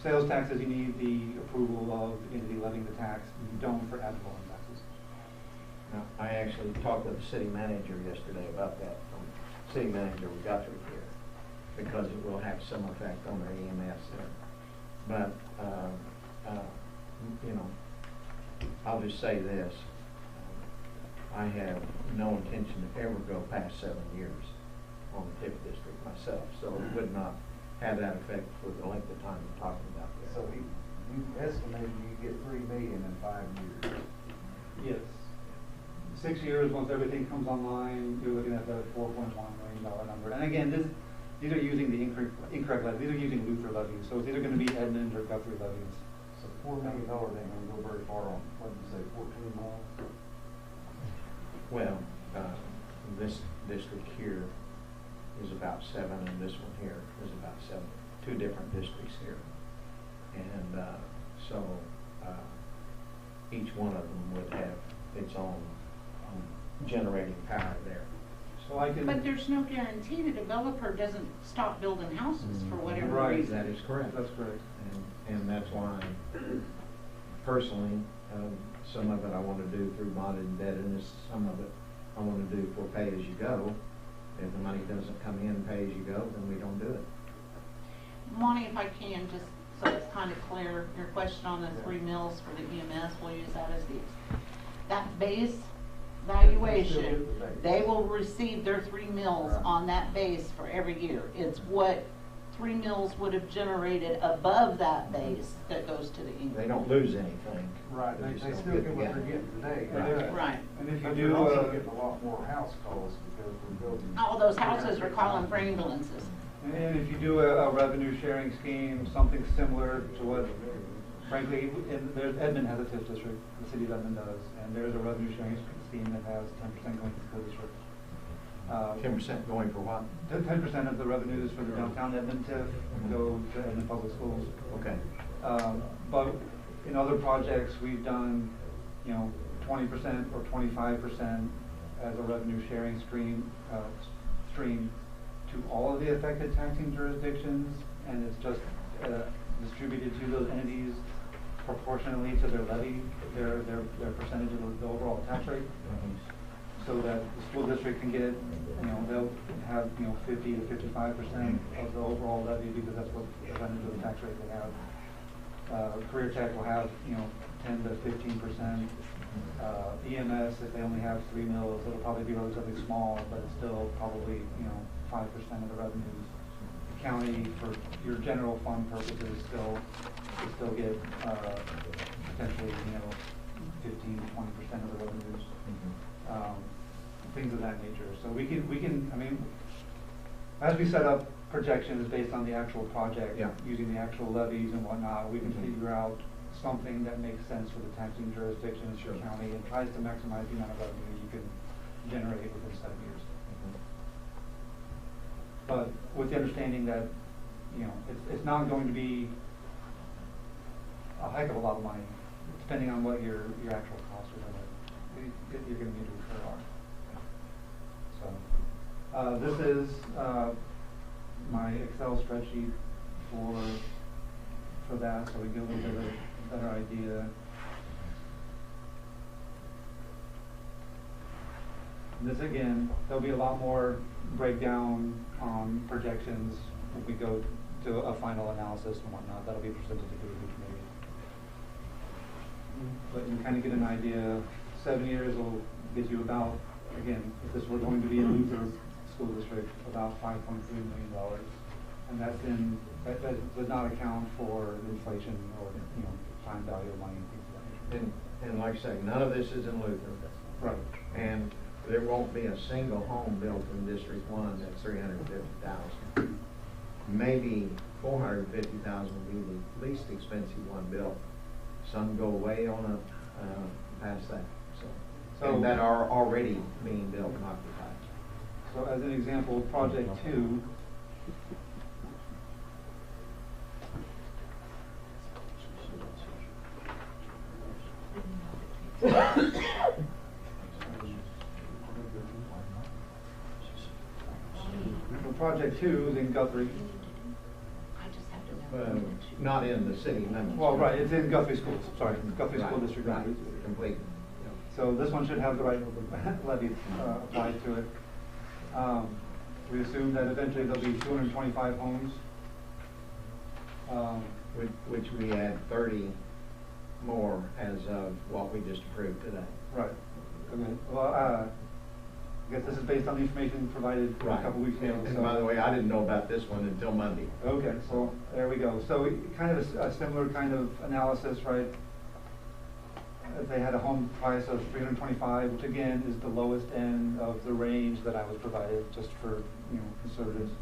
[SPEAKER 9] Sales taxes, you need the approval of the entity levying the tax. You don't for ad valorem taxes.
[SPEAKER 2] Now, I actually talked with the city manager yesterday about that, city manager with Guthrie here, because it will have some effect on their EMS there. But, I'll just say this. I have no intention to ever go past 7 years on the TIF district myself, so it would not have that effect for the length of time we're talking about there.
[SPEAKER 8] So you estimated you get $3 million in 5 years.
[SPEAKER 9] Yes. 6 years, once everything comes online, you're looking at the $4.1 million number. And again, these are using the incorrect levies. These are using Luther levies. So it's either going to be Edmund or Guthrie levies.
[SPEAKER 8] So $4 million ain't going to go very far on, what did you say, 14 miles?
[SPEAKER 2] Well, this district here is about 7, and this one here is about 7. 2 different districts here. And so each one of them would have its own generating power there.
[SPEAKER 9] So I can.
[SPEAKER 6] But there's no guarantee the developer doesn't stop building houses for whatever
[SPEAKER 9] Right.
[SPEAKER 6] reason.
[SPEAKER 2] That is correct.
[SPEAKER 9] That's correct.
[SPEAKER 2] And that's why, personally, some of it I want to do through bonded indebtedness, some of it I want to do for pay-as-you-go. If the money doesn't come in pay-as-you-go, then we don't do it.
[SPEAKER 6] Monty, if I can, just so it's kind of clear, your question on the 3 mills for the EMS, we'll use that as that base valuation. They will receive their 3 mills on that base for every year. It's what 3 mills would have generated above that base that goes to the EMS.
[SPEAKER 2] They don't lose anything.
[SPEAKER 8] Right, they
[SPEAKER 2] just
[SPEAKER 8] still
[SPEAKER 2] don't
[SPEAKER 8] get what they're
[SPEAKER 2] together.
[SPEAKER 8] getting today.
[SPEAKER 6] Right.
[SPEAKER 9] And if you
[SPEAKER 8] But
[SPEAKER 9] do,
[SPEAKER 8] you're also getting a lot more house calls because we're building.
[SPEAKER 6] All those houses are calling for ambulances.
[SPEAKER 9] and if you do a revenue sharing scheme, something similar to what, frankly, Edmond has a TIF district, the city of Edmond does, and there's a revenue sharing scheme that has 10% going to the school district.
[SPEAKER 2] 10% going for what?
[SPEAKER 9] 10% of the revenues for the downtown Edmond TIF go to Edmond Public Schools.
[SPEAKER 2] Okay.
[SPEAKER 9] But in other projects, we've done, 20% or 25% as a revenue sharing stream to all of the affected taxing jurisdictions, and it's just distributed to those entities proportionally to their levy, their percentage of the overall tax rate, so that the school district can get, they'll have 50 to 55% of the overall levy, because that's what percentage of the tax rate they have. Career Tech will have 10 to 15%. EMS, if they only have 3 mills, it'll probably be relatively small, but it's still probably 5% of the revenues. The county, for your general fund purposes, still get potentially 15 to 20% of the revenues. Things of that nature. So we can. I mean, as we set up projections based on the actual project, using the actual levies and whatnot, we can figure out something that makes sense for the taxing jurisdictions, your county, and tries to maximize the amount of revenue you can generate within 7 years. But with the understanding that, it's not going to be a heck of a lot of money, depending on what your actual costs are you're going to need to incur are. So this is my Excel spreadsheet for that, so we get a little bit of a better idea. And this again, there'll be a lot more breakdown on projections when we go to a final analysis and whatnot. That'll be presented to the committee. But you kind of get an idea. 7 years will get you about, again, if this were going to be a Luther school district, about $5.3 million. And that does not account for inflation or time value of money and things like that.
[SPEAKER 2] And like I say, none of this is in Luther.
[SPEAKER 9] Right.
[SPEAKER 2] And there won't be a single home built in District 1 that's $350,000. Maybe $450,000 will be the least expensive one built. Some go way on past that. So and that are already being built and occupied.
[SPEAKER 9] So as an example, Project 2. Project 2 is in Guthrie.
[SPEAKER 2] Not in the city limits.
[SPEAKER 9] Well, right, it's in Guthrie Schools. Sorry, Guthrie School District.
[SPEAKER 2] Right, completely.
[SPEAKER 9] So this one should have the right levy applied to it. We assume that eventually there'll be 225 homes.
[SPEAKER 2] Which we add 30 more as of what we just approved today.
[SPEAKER 9] Right. Okay. Well, I guess this is based on the information provided a couple weeks ago.
[SPEAKER 2] And by the way, I didn't know about this one until Monday.
[SPEAKER 9] Okay, so there we go. So kind of a similar kind of analysis, right? If they had a home price of $325,000, which again is the lowest end of the range that I was provided, just for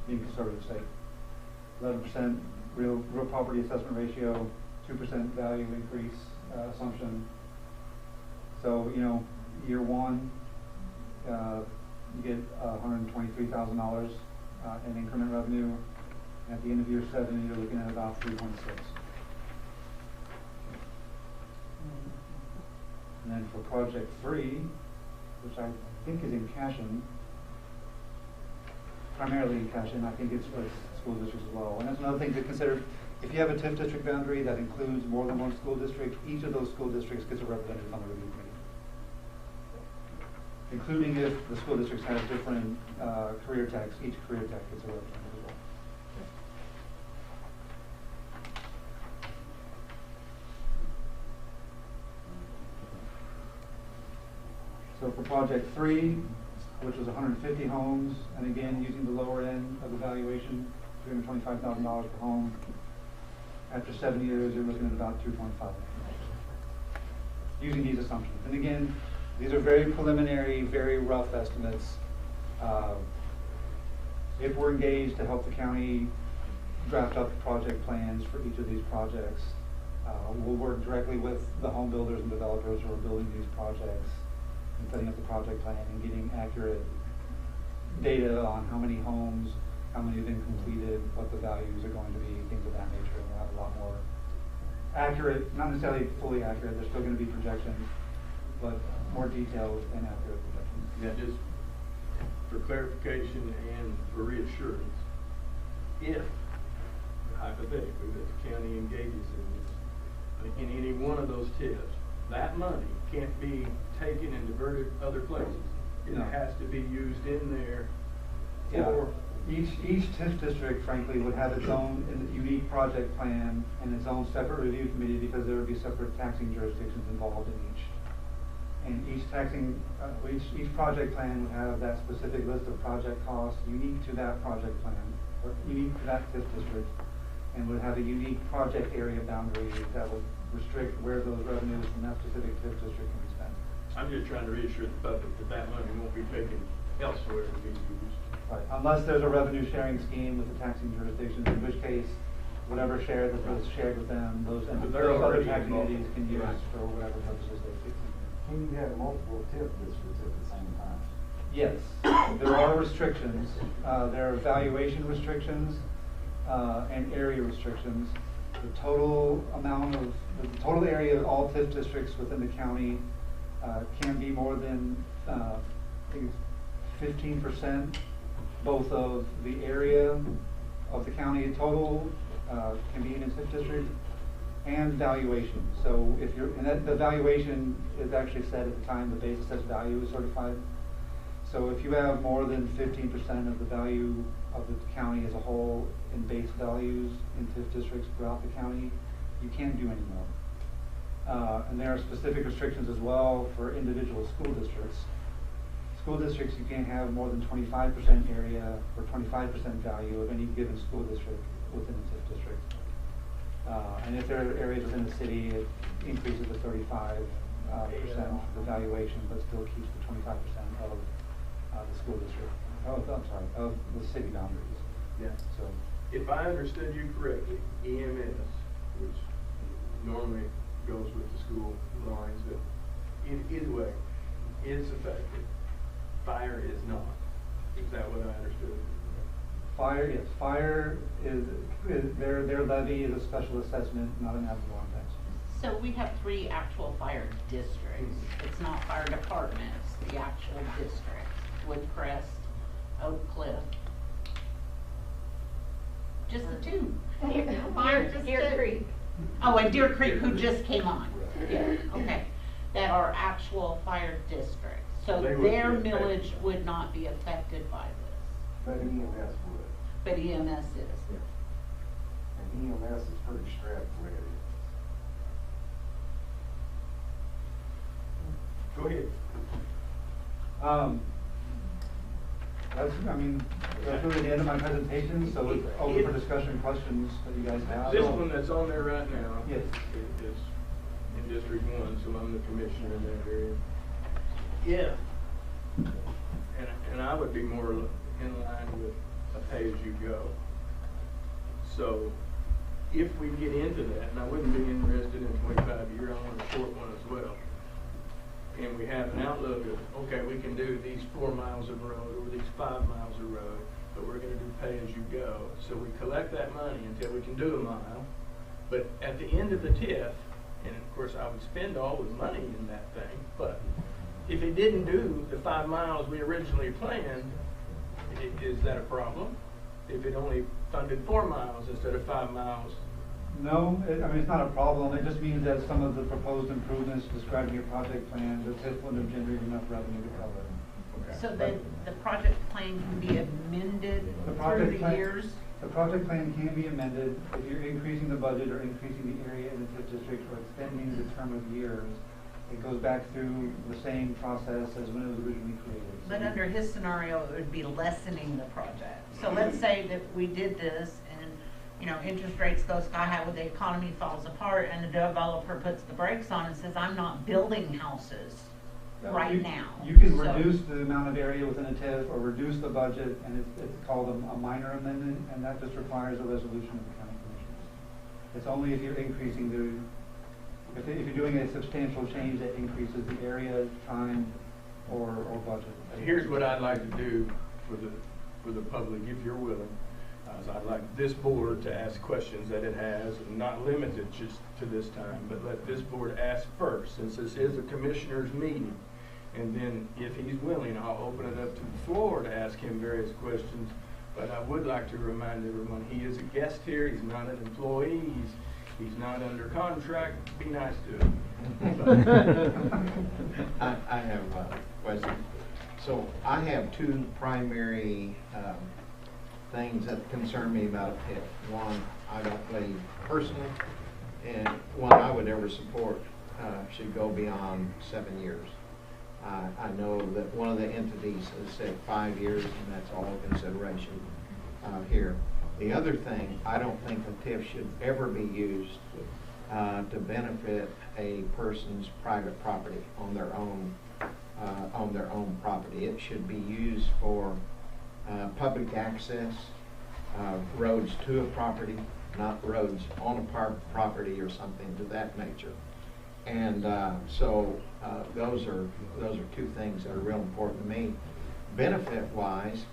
[SPEAKER 9] being conservative sake. 11% real property assessment ratio, 2% value increase assumption. So year one, you get $123,000 in increment revenue. At the end of year 7, you're looking at about 3.6. And then for Project 3, which I think is in Cashin, primarily in Cashin, I think it's for school districts as well. And that's another thing to consider. If you have a TIF district boundary that includes more than one school district, each of those school districts gets a representative on the review committee, including if the school districts have different career tax. Each career tax gets a representative as well. So for Project 3, which was 150 homes, and again using the lower end of the valuation, $325,000 per home. After 7 years, you're looking at about 2.5 using these assumptions. And again, these are very preliminary, very rough estimates. If we're engaged to help the county draft up project plans for each of these projects, we'll work directly with the home builders and developers who are building these projects and setting up the project plan and getting accurate data on how many homes, how many have been completed, what the values are going to be, things of that nature. And we'll have a lot more accurate, not necessarily fully accurate, there's still going to be projections, but more detailed and accurate projections.
[SPEAKER 4] Now, just for clarification and for reassurance, if hypothetically that the county engages in any one of those tips, that money can't be taken and diverted other places. It
[SPEAKER 9] No.
[SPEAKER 4] has to be used in there
[SPEAKER 9] Yeah.
[SPEAKER 4] for.
[SPEAKER 9] Each TIF district, frankly, would have its own unique project plan and its own separate review committee because there would be separate taxing jurisdictions involved in each. And each project plan would have that specific list of project costs unique to that project plan, or unique to that TIF district, and would have a unique project area boundary that would restrict where those revenues from that specific TIF district can be spent.
[SPEAKER 4] I'm just trying to reassure the public that that money won't be taken elsewhere to be used.
[SPEAKER 9] Right, unless there's a revenue sharing scheme with the taxing jurisdictions, in which case, whatever share that was shared with them, those
[SPEAKER 4] they're
[SPEAKER 9] other
[SPEAKER 4] already
[SPEAKER 9] taxing
[SPEAKER 4] involved.
[SPEAKER 9] entities can use
[SPEAKER 4] Right.
[SPEAKER 9] for whatever purposes they see.
[SPEAKER 2] Can you have multiple TIF districts at the same time?
[SPEAKER 9] Yes, there are restrictions. There are valuation restrictions and area restrictions. The total area of all TIF districts within the county can be more than, I think it's 15%, both of the area of the county total can be in a TIF district, and valuation. So if you're, and that, the valuation is actually set at the time the base assessed value is certified. So if you have more than 15% of the value of the county as a whole in base values in TIF districts throughout the county, you can't do any more. And there are specific restrictions as well for individual school districts. School districts, you can't have more than 25% area or 25% value of any given school district within a TIF district. And if there are areas within the city, it increases to 35% the valuation, but still keeps the 25% of the school district. Of the city boundaries.
[SPEAKER 4] Yeah.
[SPEAKER 9] So,
[SPEAKER 4] If I understood you correctly, EMS, which normally goes with the school lines, but either way, is affected. Fire is not. Is that what I understood?
[SPEAKER 9] fire, yes, fire is their levy is a special assessment, not an ad valorem tax.
[SPEAKER 6] So we have 3 actual fire districts. It's not fire departments, the actual districts. Woodcrest, Oak Cliff. Just the 2. Fire just
[SPEAKER 3] Deer
[SPEAKER 6] 2.
[SPEAKER 3] Creek.
[SPEAKER 6] Oh, and Deer Creek, who just came on. Yeah, okay. That are actual fire districts. So
[SPEAKER 4] They would be
[SPEAKER 6] their
[SPEAKER 4] affected.
[SPEAKER 6] millage would not be affected by this.
[SPEAKER 2] But EMS would.
[SPEAKER 6] But EMS is.
[SPEAKER 2] And EMS is pretty strapped the way it is.
[SPEAKER 4] Go ahead.
[SPEAKER 9] That's really the end of my presentation, so it's open for discussion, questions that you guys have.
[SPEAKER 4] This one that's on there right now.
[SPEAKER 9] Yes.
[SPEAKER 4] Is in District 1, so I'm the commissioner in that area. Yeah. And I would be more in line with a pay-as-you-go. So if we get into that, and I wouldn't be interested in 25-year, I want a short one as well. And we have an outlook of, okay, we can do these 4 miles of road or these 5 miles of road, but we're going to do pay-as-you-go. So we collect that money until we can do a mile. But at the end of the TIF, and of course I would spend all the money in that thing, but if it didn't do the 5 miles we originally planned, is that a problem? If it only funded 4 miles instead of 5 miles?
[SPEAKER 9] No, it's not a problem. It just means that some of the proposed improvements described in your project plan, the TIF wouldn't have generated enough revenue to cover it.
[SPEAKER 4] Okay.
[SPEAKER 6] So then the project plan can be amended through the years?
[SPEAKER 9] The project plan can be amended if you're increasing the budget or increasing the area in the TIF district or extending the term of years. It goes back through the same process as when it was originally created. So
[SPEAKER 6] But under his scenario, it would be lessening the project. So let's say that we did this and, interest rates go sky high with the economy falls apart and the developer puts the brakes on and says, I'm not building houses right now.
[SPEAKER 9] You can
[SPEAKER 6] So-
[SPEAKER 9] reduce the amount of area within a TIF or reduce the budget, and it's called a minor amendment, and that just requires a resolution of the county commissioners. It's only if you're increasing if you're doing a substantial change that increases the area, time, or budget.
[SPEAKER 4] Here's what I'd like to do for the public, if you're willing. Is I'd like this board to ask questions that it has, and not limit it just to this time, but let this board ask first, since this is a commissioners meeting. And then if he's willing, I'll open it up to the floor to ask him various questions. But I would like to remind everyone, he is a guest here, he's not an employee, he's not under contract. Be nice to him.
[SPEAKER 2] I have a question. So I have two primary things that concern me about a PIP. One, I don't believe personally, and one I would ever support should go beyond 7 years. I know that one of the entities has said 5 years, and that's all consideration here. The other thing, I don't think a TIF should ever be used to benefit a person's private property on their own property. It should be used for public access, roads to a property, not roads on a property or something to that nature. And so those are two things that are real important to me. Benefit-wise,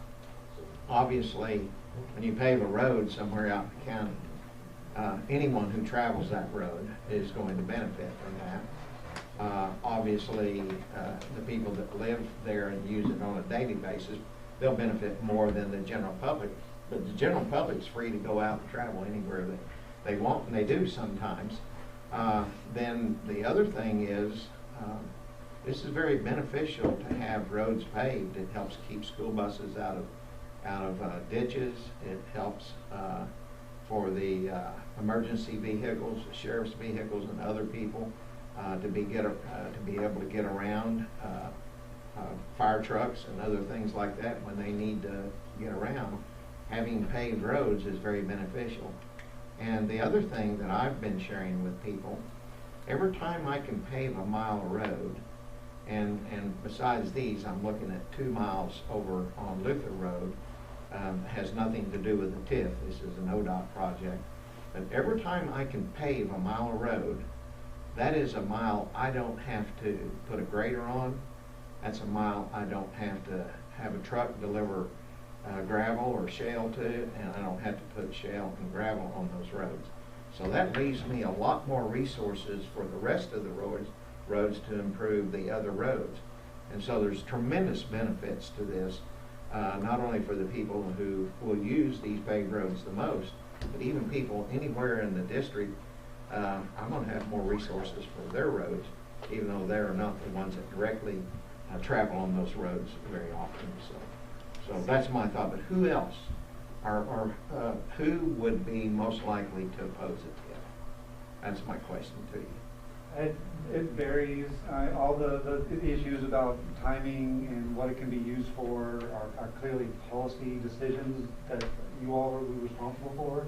[SPEAKER 2] obviously, when you pave a road somewhere out in the county, anyone who travels that road is going to benefit from that. Obviously, the people that live there and use it on a daily basis, they'll benefit more than the general public. But the general public's free to go out and travel anywhere they want, and they do sometimes. Then the other thing is, this is very beneficial to have roads paved. It helps keep school buses out of ditches. It helps for the emergency vehicles, the sheriff's vehicles, and other people to be able to get around. Fire trucks and other things like that, when they need to get around, having paved roads is very beneficial. And the other thing that I've been sharing with people, every time I can pave a mile of road, and besides these, I'm looking at 2 miles over on Luther Road, has nothing to do with the TIF. This is an ODOT project. But every time I can pave a mile of road, that is a mile I don't have to put a grader on. That's a mile I don't have to have a truck deliver gravel or shale to, and I don't have to put shale and gravel on those roads. So that leaves me a lot more resources for the rest of the roads to improve the other roads. And so there's tremendous benefits to this, not only for the people who will use these paved roads the most, but even people anywhere in the district. I'm going to have more resources for their roads, even though they're not the ones that directly travel on those roads very often. So that's my thought. But who else, who would be most likely to oppose it? That's my question to you.
[SPEAKER 9] It varies. All the issues about timing and what it can be used for are clearly policy decisions that you all are responsible for.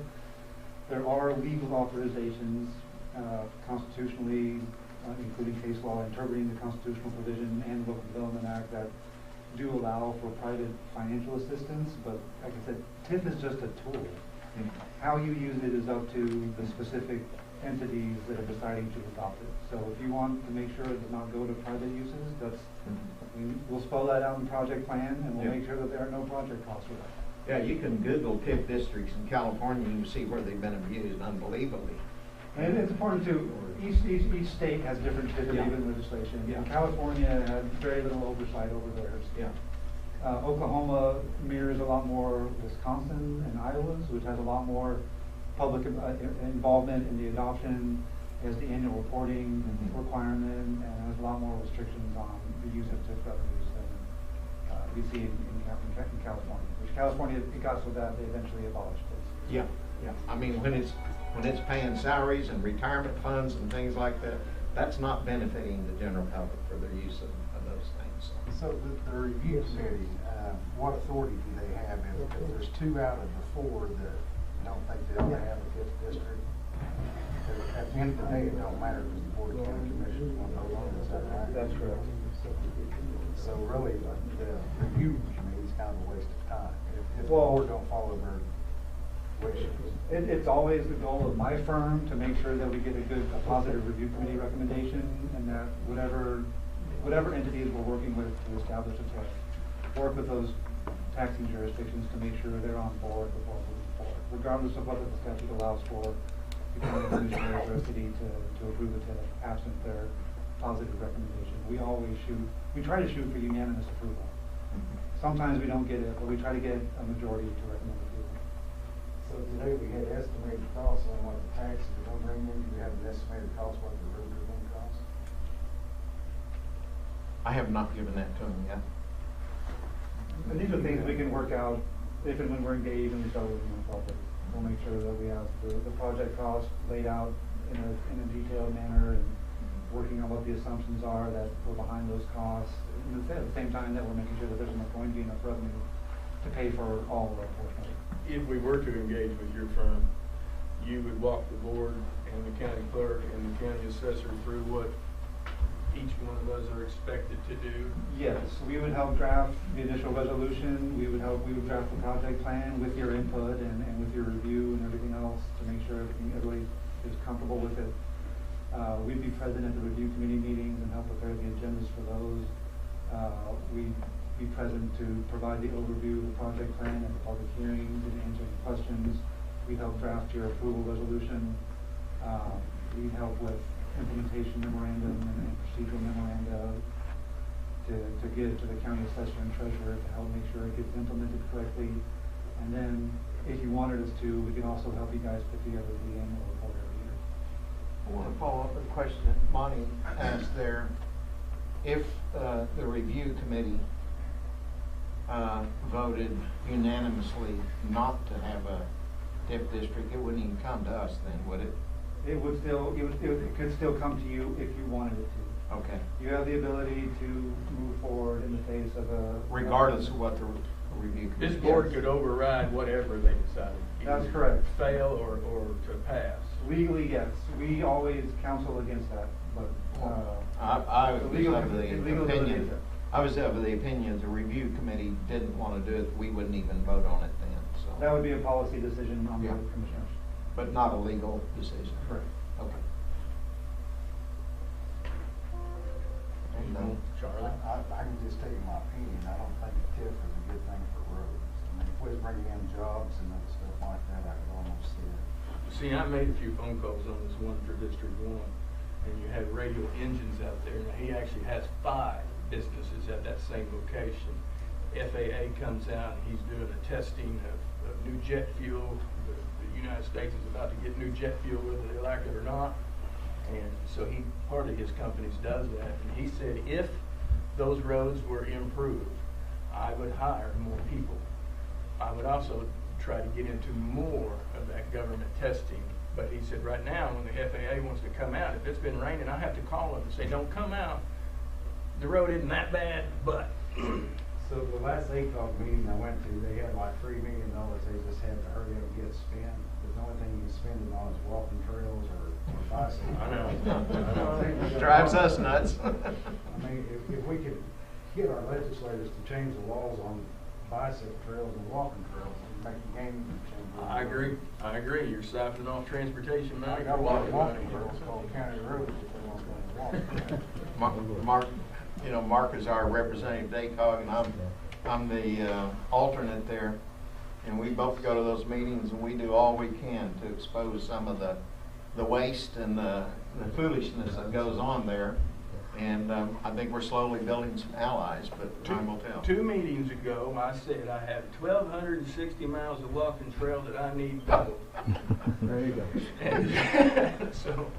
[SPEAKER 9] There are legal authorizations constitutionally, including case law, interpreting the constitutional provision and the Local Development Act that do allow for private financial assistance. But like I said, TIF is just a tool. How you use it is up to the specific entities that are deciding to adopt it. So if you want to make sure it does not go to private uses, we'll spell that out in the project plan, and we'll make sure that there are no project costs for that.
[SPEAKER 2] Yeah, you can Google TIF districts in California and you can see where they've been abused unbelievably.
[SPEAKER 9] And it's important to, each state has different TIF legislation.
[SPEAKER 2] Yeah.
[SPEAKER 9] California had very little oversight over theirs.
[SPEAKER 2] Yeah.
[SPEAKER 9] Oklahoma mirrors a lot more Wisconsin and Iowa's, which has a lot more public involvement in the adoption, has the annual reporting requirement, and has a lot more restrictions on the use of TIF revenues than we see in California. Which California, it got so bad they eventually abolished it.
[SPEAKER 2] Yeah, yeah. I mean, when it's paying salaries and retirement funds and things like that, that's not benefiting the general public for their use of those things.
[SPEAKER 10] So the review committee, what authority do they have if there's 2 out of the 4 that don't think they ought to have a fifth district? At the end of the day, it don't matter because the Board of County Commissioners want to vote on it. Is that right?
[SPEAKER 8] That's correct.
[SPEAKER 10] So really, the review committee is kind of a waste of time if the
[SPEAKER 9] Well,
[SPEAKER 10] board don't follow their wishes.
[SPEAKER 9] It's always the goal of my firm to make sure that we get a positive review committee recommendation, and that whatever whatever entities we're working with to establish a TIF, work with those taxing jurisdictions to make sure they're on board before moving forward, regardless of what the statute allows for. The county commissioners or a city to approve a TIF absent their positive recommendation. We try to shoot for unanimous approval. Sometimes we don't get it, but we try to get a majority to recommend approval.
[SPEAKER 10] So today we had estimated costs on what the taxes are going to bring in. Do you have an estimated cost what the roads are going to cost?
[SPEAKER 2] I have not given that to him yet.
[SPEAKER 9] And these are things we can work out if and when we're engaged and we start working on projects. We'll make sure that we have the project costs laid out in a detailed manner and working on what the assumptions are that were behind those costs. And at the same time that we're making sure that there's going to be enough revenue to pay for all of our portion.
[SPEAKER 4] If we were to engage with your firm, you would walk the board and the county clerk and the county assessor through what each one of us are expected to do?
[SPEAKER 9] Yes, we would help draft the initial resolution. We would draft the project plan with your input and with your review and everything else to make sure everybody is comfortable with it. We'd be present at the review committee meetings and help prepare the agendas for those. We'd be present to provide the overview of the project plan at the public hearings and answer any questions. We'd help draft your approval resolution. We'd help with implementation memorandum and procedural memoranda to get it to the county assessor and treasurer to help make sure it gets implemented correctly. And then if you wanted us to, we can also help you guys put together the annual report every year.
[SPEAKER 2] I want to follow up with a question that Monty asked there. If the review committee voted unanimously not to have a TIF district, it wouldn't even come to us then, would it?
[SPEAKER 9] It could still come to you if you wanted it to.
[SPEAKER 2] Okay.
[SPEAKER 9] You have the ability to move forward in the face of a...
[SPEAKER 2] Regardless of what the review committee...
[SPEAKER 4] This board could override whatever they decided.
[SPEAKER 9] That's
[SPEAKER 4] either
[SPEAKER 9] correct.
[SPEAKER 4] Fail or to pass.
[SPEAKER 9] Legally, yes. We always counsel against that, but...
[SPEAKER 2] I was of the opinion.
[SPEAKER 9] It.
[SPEAKER 2] I was of the opinion the review committee didn't want to do it. We wouldn't even vote on it then. So
[SPEAKER 9] That would be a policy decision on the
[SPEAKER 2] Yeah.
[SPEAKER 9] commissioners.
[SPEAKER 2] But not a legal decision.
[SPEAKER 9] Correct.
[SPEAKER 2] Okay.
[SPEAKER 4] Charlie?
[SPEAKER 10] I can just tell you my opinion. I don't think a TIF is a good thing for roads. I mean, if we was bringing in jobs and other stuff like that, I could almost see it.
[SPEAKER 4] See, I made a few phone calls on this one for District 1, and you have radial engines out there. Now, he actually has 5 businesses at that same location. FAA comes out, and he's doing a testing of new jet fuel. The United States is about to get new jet fuel, whether they like it or not. And so part of his companies does that. And he said if those roads were improved, I would hire more people. I would also try to get into more of that government testing. But he said right now, when the FAA wants to come out, if it's been raining, I have to call them and say, don't come out. The road isn't that bad, but.
[SPEAKER 10] So the last ACOG meeting I went to, they had like $3 million. They just had to hurry up and get it spent. The only thing you can spend it on is walking trails or bicycles.
[SPEAKER 4] I know.
[SPEAKER 2] Drives us nuts.
[SPEAKER 10] I mean, if we could get our legislators to change the laws on bicycle trails and walking trails, and make the game change.
[SPEAKER 4] I agree. You're siphoning off transportation
[SPEAKER 10] I
[SPEAKER 4] money.
[SPEAKER 10] got a lot of walking trails called county roads if they want to walk.
[SPEAKER 2] Mark is our representative at ACOG, and I'm the alternate there. And we both go to those meetings, and we do all we can to expose some of the waste and the foolishness that goes on there. And I think we're slowly building some allies, but time will tell.
[SPEAKER 4] 2 meetings ago, I said I have 1,260 miles of walking trail that I need double.
[SPEAKER 8] There you go.
[SPEAKER 4] And so.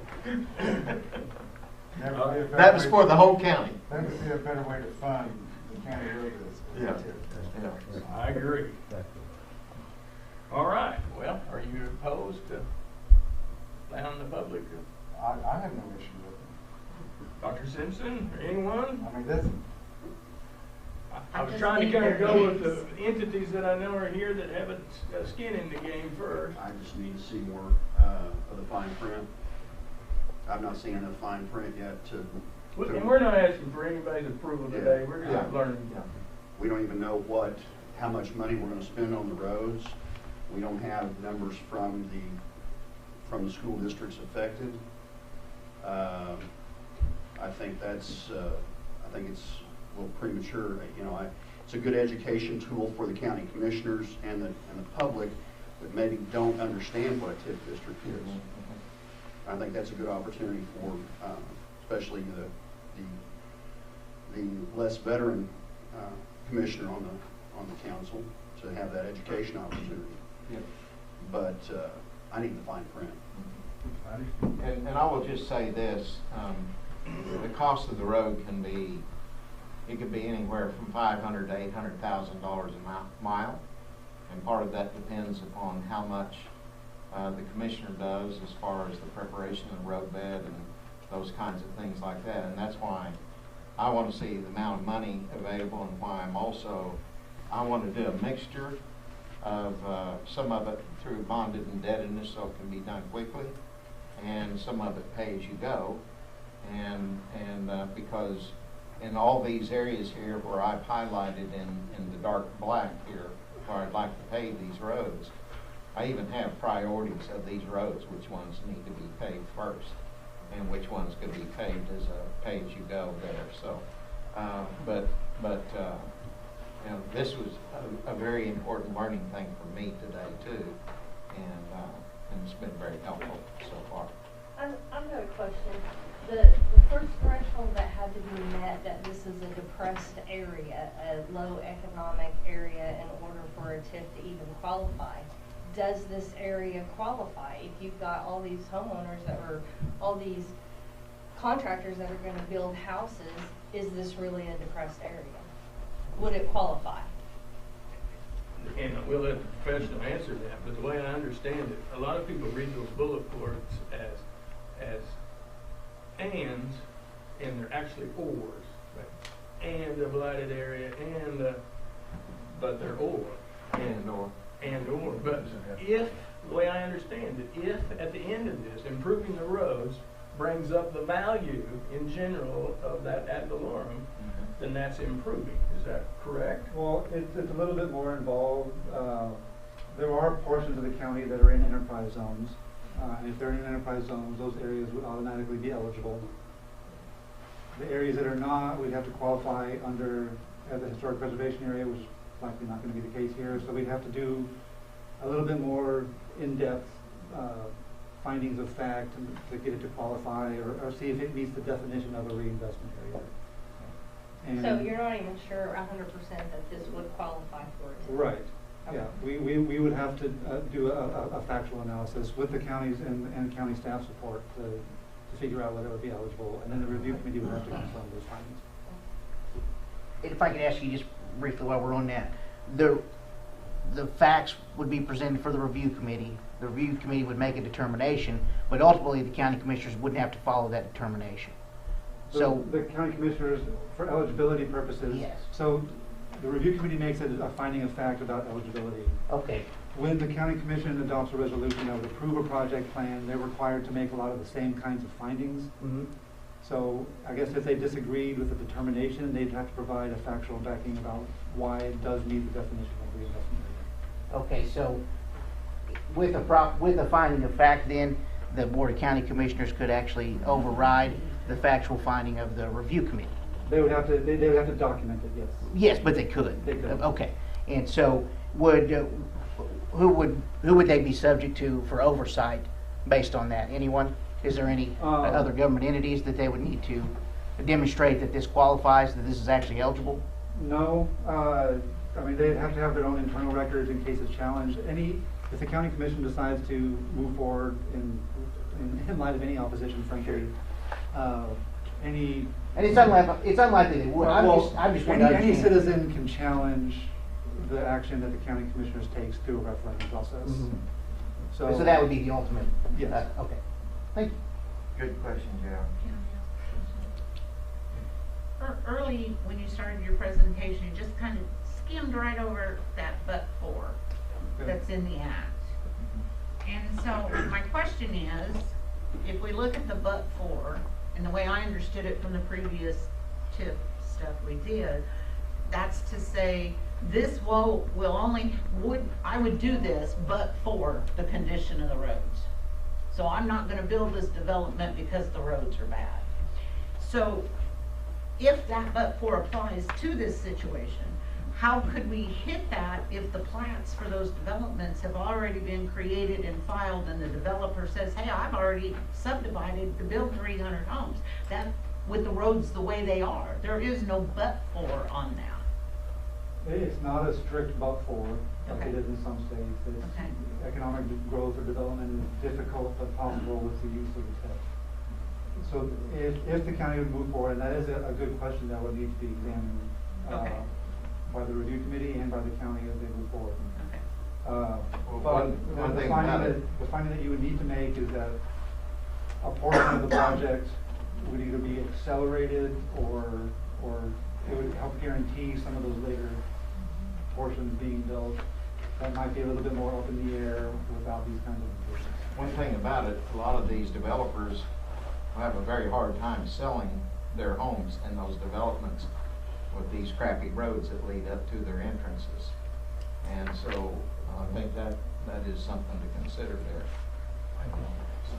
[SPEAKER 2] That was for the whole county.
[SPEAKER 10] That would be a better way to fund the county road business.
[SPEAKER 2] Yeah.
[SPEAKER 4] I agree. All right. Well, are you opposed to allowing the public?
[SPEAKER 10] I have no issue with it.
[SPEAKER 4] Dr. Simpson, or anyone?
[SPEAKER 10] I mean, that's.
[SPEAKER 4] I was trying to kind of go with the entities that I know are here that have a skin in the game first.
[SPEAKER 11] I just need to see more of the fine print. I've not seen enough fine print yet to
[SPEAKER 4] And we're not asking for anybody's approval today. We're just learning.
[SPEAKER 11] We don't even know how much money we're going to spend on the roads. We don't have numbers from the school districts affected. I think that's think it's a little premature. You know, it's a good education tool for the county commissioners and the public that maybe don't understand what a TIF district is. I think that's a good opportunity for, especially the less veteran commissioner on the council to have that education opportunity.
[SPEAKER 2] Yep.
[SPEAKER 11] But I need the fine print.
[SPEAKER 2] And I will just say this, the cost of the road can be, it could be anywhere from $500,000 to $800,000 a mile, and part of that depends upon how much the commissioner does as far as the preparation of the roadbed and those kinds of things like that. And that's why I want to see the amount of money available, and why I want to do a mixture of some of it through bonded indebtedness so it can be done quickly, and some of it pay as you go, and because in all these areas here where I've highlighted in the dark black here where I'd like to pave these roads, I even have priorities of these roads, which ones need to be paved first and which ones could be paved as a pay as you go there. So you know, this was a very important learning thing for me today too, and it's been very helpful so far.
[SPEAKER 3] I've got a question. The first threshold that had to be met, that this is a depressed area, a low economic area, in order for a TIF to even qualify. Does this area qualify? If you've got all these homeowners all these contractors that are going to build houses, is this really a depressed area? Would it qualify?
[SPEAKER 4] And we'll let the professional answer that, but the way I understand it, a lot of people read those bullet points as ands, and they're actually ors, right? And a blighted area, but they're or. And or. But if, the way I understand it, if at the end of this, improving the roads brings up the value in general of that ad valorem, then that's improving. Is that correct?
[SPEAKER 9] Well, it's a little bit more involved. There are portions of the county that are in enterprise zones. And if they're in enterprise zones, those areas would automatically be eligible. The areas that are not, we'd have to qualify under as a historic preservation area, which is likely not going to be the case here. So we'd have to do a little bit more in-depth findings of fact to get it to qualify, or see if it meets the definition of a reinvestment area. And
[SPEAKER 3] So you're not even sure 100% that this would qualify for it?
[SPEAKER 9] Right. Yeah, we would have to do a factual analysis with the counties and county staff support to figure out whether it would be eligible, and then the review committee would have to confirm those findings.
[SPEAKER 12] If I could ask you just briefly while we're on that, the facts would be presented for the review committee. The review committee would make a determination, but ultimately the county commissioners wouldn't have to follow that determination. So
[SPEAKER 9] the county commissioners, for eligibility purposes,
[SPEAKER 12] yes.
[SPEAKER 9] So the review committee makes a finding of fact about eligibility.
[SPEAKER 12] Okay.
[SPEAKER 9] When the county commission adopts a resolution that would approve a project plan, they're required to make a lot of the same kinds of findings.
[SPEAKER 12] Mm-hmm.
[SPEAKER 9] So I guess if they disagreed with the determination, they'd have to provide a factual backing about why it does meet the definition of reinvestment area.
[SPEAKER 12] Okay, so with a finding of fact, then the Board of County Commissioners could actually override the factual finding of the review committee.
[SPEAKER 9] They would have to document it, yes.
[SPEAKER 12] Yes, but they could.
[SPEAKER 9] They could.
[SPEAKER 12] Okay, and so who would they be subject to for oversight based on that? Anyone? Is there any other government entities that they would need to demonstrate that this qualifies, that this is actually eligible?
[SPEAKER 9] No. I mean, they'd have to have their own internal records in case it's challenged. If the county commission decides to move forward in light of any opposition, frankly,
[SPEAKER 12] and it's unlikely they would. I'm just
[SPEAKER 9] any citizen can challenge the action that the county commissioners takes through a referendum process.
[SPEAKER 12] Mm-hmm.
[SPEAKER 9] So
[SPEAKER 12] that would be the ultimate.
[SPEAKER 9] Yes.
[SPEAKER 12] Okay. Thank you.
[SPEAKER 2] Good question, Joe.
[SPEAKER 6] Early, when you started your presentation, you just kind of skimmed right over that but for that's in the act. And so my question is, if we look at the but for, and the way I understood it from the previous TIF stuff we did, that's to say this I would do this but for the condition of the roads. So I'm not going to build this development because the roads are bad. So if that but for applies to this situation, how could we hit that if the plats for those developments have already been created and filed and the developer says, hey, I've already subdivided to build 300 homes? That, with the roads the way they are, there is no but for on that.
[SPEAKER 9] It's not a strict but for, like
[SPEAKER 6] Okay.
[SPEAKER 9] it is in some states. It's
[SPEAKER 6] Okay.
[SPEAKER 9] economic growth or development is difficult but possible with the use of the TIF. So if the county would move forward, and that is a good question that would need to be examined
[SPEAKER 6] Okay.
[SPEAKER 9] by the review committee and by the county as they move forward.
[SPEAKER 6] Okay.
[SPEAKER 9] But
[SPEAKER 2] one
[SPEAKER 9] the
[SPEAKER 2] thing about it-
[SPEAKER 9] finding that you would need to make is that a portion of the project would either be accelerated or it would help guarantee some of those later portions being built. That might be a little bit more up in the air without these kinds of improvements.
[SPEAKER 5] One thing about it, a lot of these developers have a very hard time selling their homes in those developments with these crappy roads that lead up to their entrances. And so I think that is something to consider there.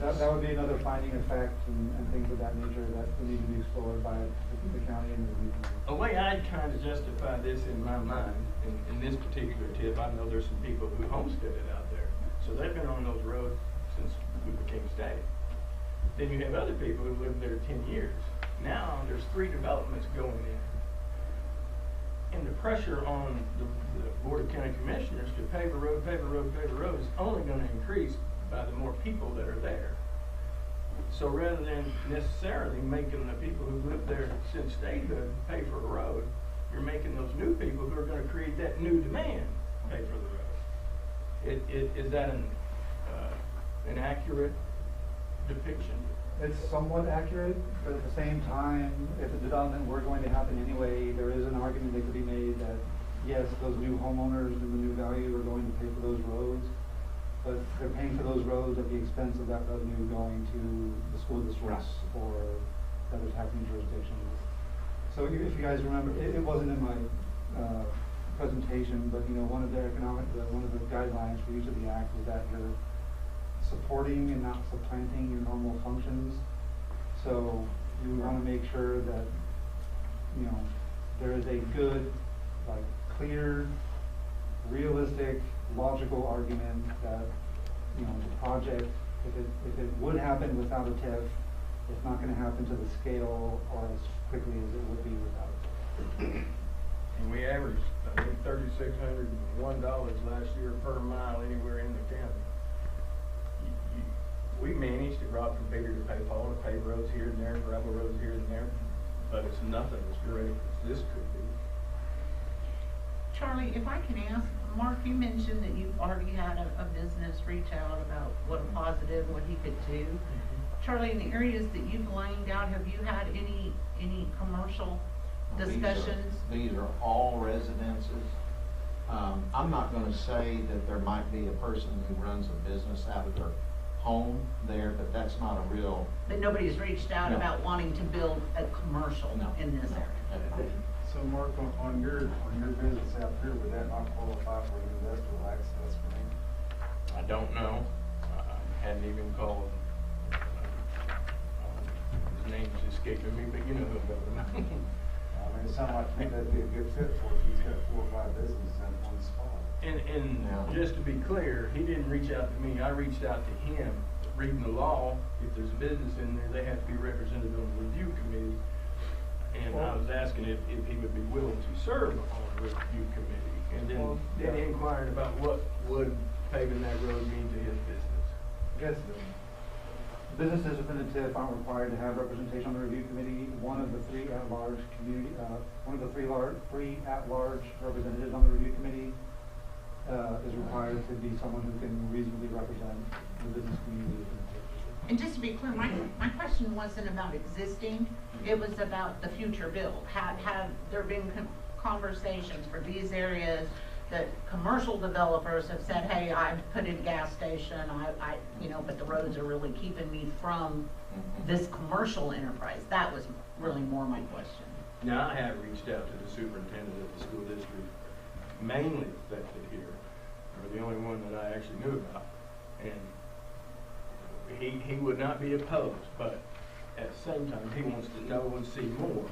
[SPEAKER 9] That would be another finding of fact and things of that nature that would need to be explored by the county and the review committee.
[SPEAKER 4] A way I'd kind of justify this in my mind, in this particular tip, I know there's some people who homesteaded out there. So they've been on those roads since we became state. Then you have other people who lived there 10 years. Now there's 3 developments going in. And the pressure on the Board of County Commissioners to pave a road, pave a road, pave a road is only going to increase by the more people that are there. So rather than necessarily making the people who lived there since statehood pay for a road, you're making those new people who are going to create that new demand pay for the road. Is that an accurate depiction?
[SPEAKER 9] It's somewhat accurate, but at the same time, if the development were going to happen anyway, there is an argument that could be made that, yes, those new homeowners and the new value are going to pay for those roads, but they're paying for those roads at the expense of that revenue going to the school districts or other taxing jurisdictions. So if you guys remember, it wasn't in my presentation, but one of the guidelines for use of the act was that you're supporting and not supplanting your normal functions. So you want to make sure that there is a good, clear, realistic, logical argument that the project, if it would happen without a TIF, it's not going to happen to the scale or as quickly as it would be without it.
[SPEAKER 4] And we averaged, I think, $3,601 last year per mile anywhere in the county. We managed to rob from Peter to pay Paul to pave roads here and there, gravel roads here and there, but it's nothing as great as this could be.
[SPEAKER 6] Charlie, if I can ask, Mark, you mentioned that you've already had a business reach out about what a positive, what he could do. Charlie, in the areas that you've lined out, have you had any commercial discussions?
[SPEAKER 5] These are all residences. I'm not going to say that there might be a person who runs a business out of their home there, but that's not a real.
[SPEAKER 6] But nobody's reached out
[SPEAKER 5] No.
[SPEAKER 6] about wanting to build a commercial in this area?
[SPEAKER 10] So Mark, on your business out here, would that not qualify for an industrial access grant?
[SPEAKER 4] I don't know. I hadn't even called. His name's escaping me, but you know who I'm talking about.
[SPEAKER 10] I mean, it sounds like to me that'd be a good fit for if he's got 4 or 5 businesses in one spot.
[SPEAKER 4] And just to be clear, he didn't reach out to me. I reached out to him. Reading the law, if there's a business in there, they have to be represented on the review committee. And I was asking if he would be willing to serve on the review committee. And then he inquired about what would paving that road mean to his business.
[SPEAKER 9] Yes, businesses within the TIF aren't required to have representation on the review committee. One of the 3 at-large representatives on the review committee is required to be someone who can reasonably represent the business community within the TIF.
[SPEAKER 6] And just to be clear, my question wasn't about existing, it was about the future build. Have there been conversations for these areas that commercial developers have said, hey, I've put in a gas station, but the roads are really keeping me from this commercial enterprise? That was really more my question.
[SPEAKER 4] Now, I have reached out to the superintendent of the school district, mainly affected here, or the only one that I actually knew about, and he would not be opposed, but at the same time, he wants to know and see more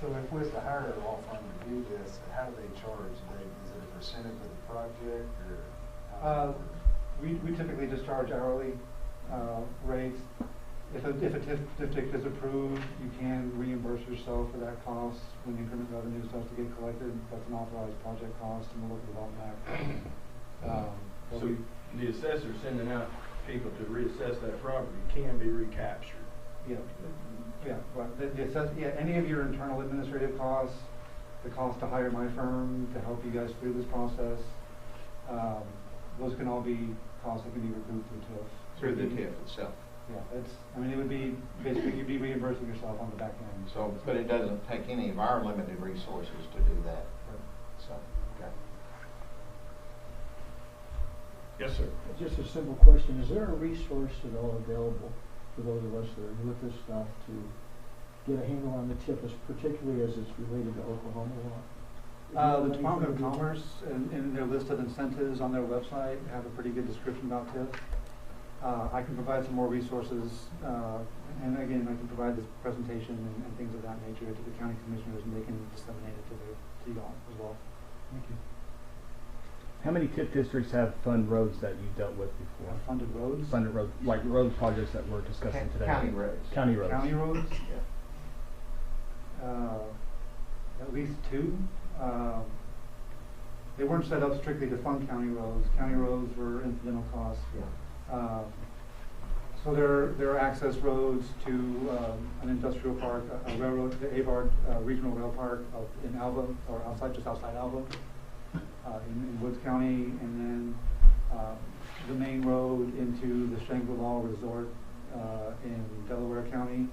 [SPEAKER 10] So if we was to hire a law firm to do this, how do they charge? Is it a percentage of the project or? how does it work?
[SPEAKER 9] We typically just charge hourly rates. If a TIF district is approved, you can reimburse yourself for that cost when increment revenue starts to get collected. That's an authorized project cost in the Local Development Act. But
[SPEAKER 4] So the assessor sending out people to reassess that property can be recaptured.
[SPEAKER 9] right. Any of your internal administrative costs, the cost to hire my firm to help you guys through this process, those can all be costs that can be recouped through TIF.
[SPEAKER 5] Through the TIF itself.
[SPEAKER 9] Yeah, it would be, basically, you'd be reimbursing yourself on the back end.
[SPEAKER 5] So, but it doesn't take any of our limited resources to do that. So, okay.
[SPEAKER 4] Yes, sir.
[SPEAKER 8] Just a simple question, is there a resource at all available for those of us that are new at this stuff to get a handle on the TIF, particularly as it's related to Oklahoma law?
[SPEAKER 9] The Department of Commerce, and their list of incentives on their website, have a pretty good description about TIF. I can provide some more resources, and again, I can provide this presentation and things of that nature to the county commissioners, and they can disseminate it to y'all as well.
[SPEAKER 8] Thank you.
[SPEAKER 13] How many TIF districts have fund roads that you've dealt with before?
[SPEAKER 9] Funded roads?
[SPEAKER 13] Funded roads, like road projects that we're discussing today.
[SPEAKER 5] County roads.
[SPEAKER 13] County roads.
[SPEAKER 9] County roads? At least 2. They weren't set up strictly to fund county roads. County roads were incidental costs. So there are access roads to an industrial park, a railroad, the Avard Regional Rail Park in Alva, or just outside Alva, in Woods County, and then the main road into the Shangri-La Resort in Delaware County,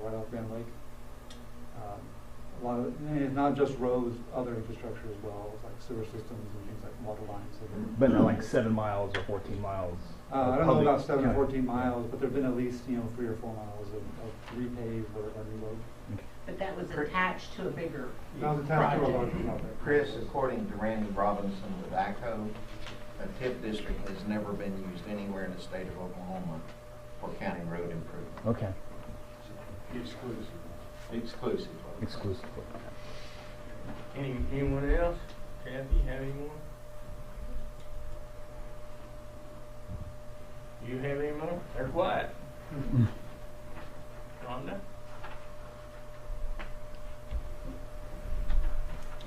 [SPEAKER 9] right off Grand Lake. And it's not just roads, other infrastructure as well, like sewer systems and things like water lines.
[SPEAKER 13] But not like 7 miles or 14 miles.
[SPEAKER 9] I don't know about 7 or 14 miles, but there've been at least 3 or 4 miles of repaved or new road.
[SPEAKER 6] But that was attached to a bigger
[SPEAKER 9] That was attached to a larger
[SPEAKER 6] project.
[SPEAKER 9] project.
[SPEAKER 5] Chris, according to Randy Robinson with ACO, a TIF district has never been used anywhere in the state of Oklahoma for county road improvement.
[SPEAKER 13] Okay.
[SPEAKER 5] Exclusively.
[SPEAKER 13] Exclusively.
[SPEAKER 4] Anyone else? Kathy, have any more? You have any more? They're quiet. Rhonda?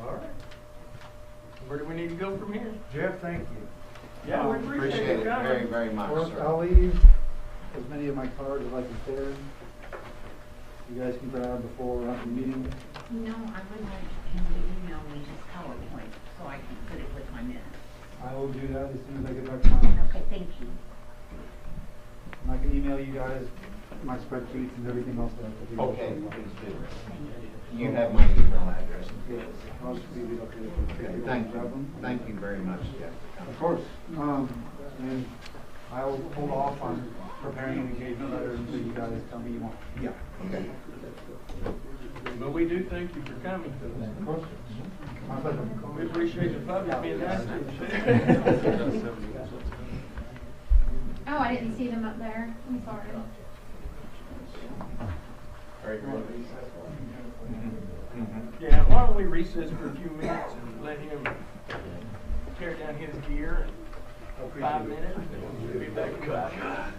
[SPEAKER 4] All right. Where do we need to go from here?
[SPEAKER 10] Jeff, thank you.
[SPEAKER 4] Yeah, we
[SPEAKER 5] Appreciate it very, very much, sir.
[SPEAKER 9] I'll leave as many of my cards as I can spare. You guys can grab before we're out the meeting.
[SPEAKER 6] No, I would like him to email me his PowerPoint so I can put it with my minutes.
[SPEAKER 9] I will do that as soon as I get back to my office.
[SPEAKER 6] Okay, thank you.
[SPEAKER 9] And I can email you guys my spreadsheets and everything else that I have to do.
[SPEAKER 5] Okay, please do. You have my email address.
[SPEAKER 9] Yes, I'll just leave it up here.
[SPEAKER 5] Okay, thank you. Thank you very much, Jeff.
[SPEAKER 9] Of course. And I'll hold off on preparing an engagement letter until you guys tell me you want.
[SPEAKER 5] Yeah. Okay.
[SPEAKER 4] Well, we do thank you for coming.
[SPEAKER 9] Of course. My pleasure.
[SPEAKER 4] We appreciate the public being nice to you.
[SPEAKER 14] Oh, I didn't see them up there. I'm sorry.
[SPEAKER 5] Very good.
[SPEAKER 4] Yeah, why don't we recess for a few minutes and let him tear down his gear in 5 minutes, and we'll be back in 5 minutes.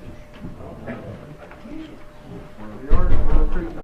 [SPEAKER 4] We are recruiting.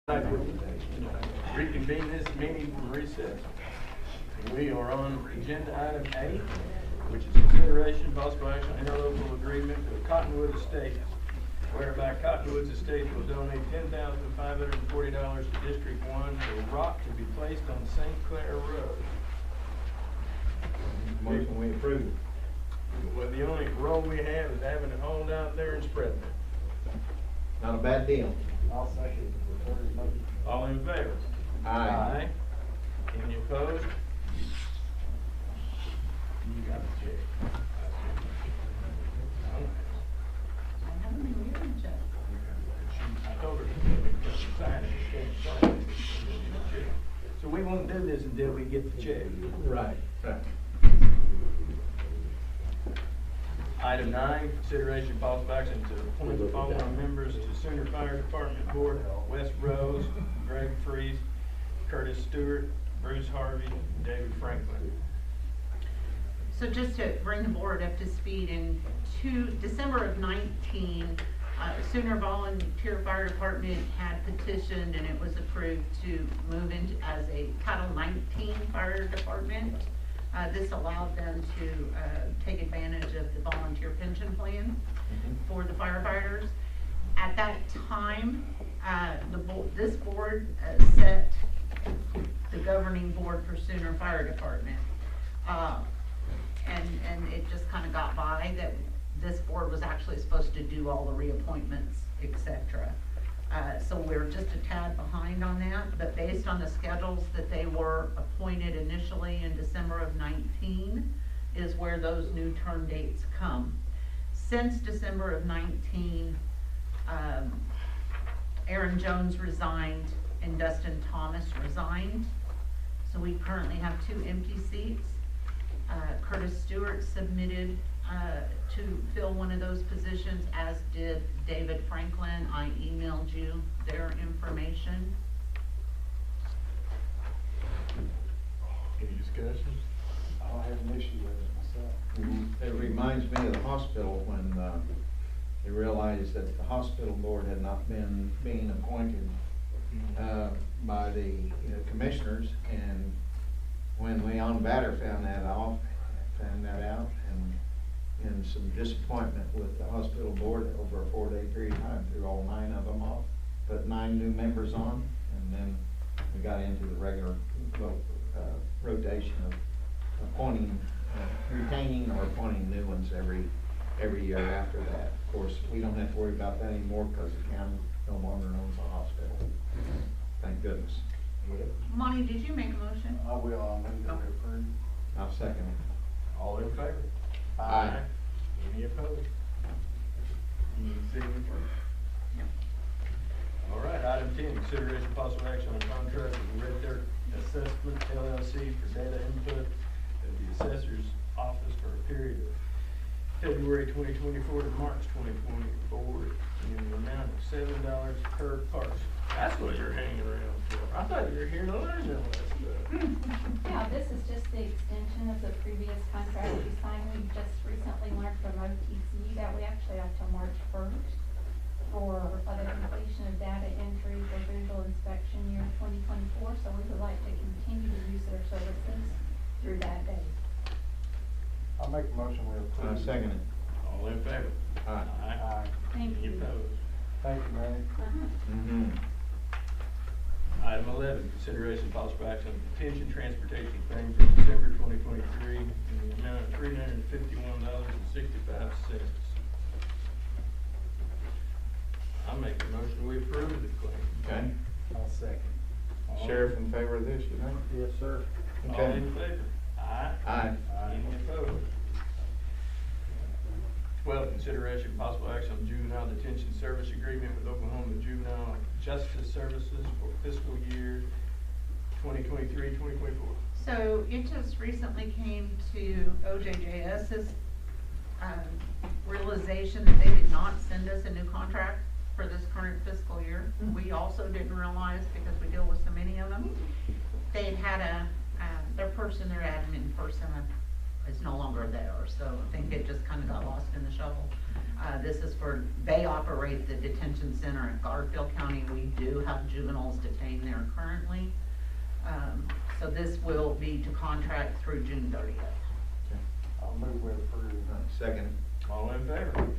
[SPEAKER 4] Reconvene this meeting from recess. We are on agenda item A, which is consideration possible action on interlocal agreement with Cottonwood Estates, whereby Cottonwood Estates will donate $10,540 to District 1 for rock to be placed on St. Clair Road.
[SPEAKER 5] Motion we approve.
[SPEAKER 4] Well, the only role we have is having it hauled out there and spreading it.
[SPEAKER 5] Not a bad deal.
[SPEAKER 10] I'll second the third motion.
[SPEAKER 4] All in favor?
[SPEAKER 5] Aye.
[SPEAKER 4] Any opposed? You got a check. I told her to sign it. So we won't do this until we get the check.
[SPEAKER 5] Right.
[SPEAKER 4] Item 9, consideration possible action to appoint the following members to Sooner Fire Department Board: Wes Rose, Greg Freese, Curtis Stewart, Bruce Harvey, David Franklin.
[SPEAKER 6] So just to bring the board up to speed, in December of 19, Sooner Volunteer Fire Department had petitioned and it was approved to move into as a Title 19 fire department. This allowed them to take advantage of the volunteer pension plan for the firefighters. At that time, this board set the governing board for Sooner Fire Department. And it just kind of got by that this board was actually supposed to do all the reappointments, etc. So we're just a tad behind on that, but based on the schedules that they were appointed initially in December of 19 is where those new term dates come. Since December of 19, Aaron Jones resigned and Dustin Thomas resigned. So we currently have 2 empty seats. Curtis Stewart submitted to fill one of those positions, as did David Franklin. I emailed you their information.
[SPEAKER 4] Any discussion?
[SPEAKER 10] I don't have an issue with it myself.
[SPEAKER 5] It reminds me of the hospital when they realized that the hospital board had not been being appointed by the commissioners, and when Leon Batter found that out, and in some disappointment with the hospital board over a 4-day period of time, threw all 9 of them off, put 9 new members on, and then we got into the regular rotation of appointing, retaining or appointing new ones every year after that. Of course, we don't have to worry about that anymore because the county no longer owns the hospital. Thank goodness.
[SPEAKER 6] Monty, did you make a motion?
[SPEAKER 10] I will, I'll move to approve.
[SPEAKER 5] I'll second it.
[SPEAKER 4] All in favor?
[SPEAKER 5] Aye.
[SPEAKER 4] Any opposed? Any signature? All right, item 10, consideration possible action on contract with Red Dirt Assessment LLC for data input at the assessor's office for a period of February 2024 to March 2024 in the amount of $7 per parcel. That's what you're hanging around for. I thought you were here to learn all that stuff.
[SPEAKER 14] Yeah, this is just the extension of the previous contract we signed. We just recently learned from OTC that we actually have till March 1st for the completion of data entry for visual inspection year 2024. So we would like to continue to use their services through that date.
[SPEAKER 10] I'll make a motion we approve.
[SPEAKER 5] Second it.
[SPEAKER 4] All in favor?
[SPEAKER 5] Aye.
[SPEAKER 10] Aye.
[SPEAKER 14] Thank
[SPEAKER 4] Any
[SPEAKER 14] you.
[SPEAKER 4] opposed?
[SPEAKER 10] Thank you, Mary.
[SPEAKER 4] Item 11, consideration possible action on detention transportation claim for December 2023 in the amount of $351.65. I make a motion we approve the claim.
[SPEAKER 5] Okay.
[SPEAKER 10] I'll second.
[SPEAKER 5] Sheriff in favor of this, you think?
[SPEAKER 10] Yes, sir.
[SPEAKER 4] All
[SPEAKER 5] Okay.
[SPEAKER 4] in favor? Aye.
[SPEAKER 5] Aye.
[SPEAKER 4] Any opposed? 12, consideration possible action on juvenile detention service agreement with Oklahoma Juvenile Justice Services for fiscal year 2023-2024.
[SPEAKER 6] So it just recently came to OJJS's realization that they did not send us a new contract for this current fiscal year. We also didn't realize, because we deal with so many of them, they'd had their admin person, is no longer there, so I think it just kind of got lost in the shuffle. This is for, they operate the detention center in Garfield County. We do have juveniles detained there currently. So this will be to contract through June 30th.
[SPEAKER 10] I'll move with approve.
[SPEAKER 5] Second.
[SPEAKER 4] All in favor?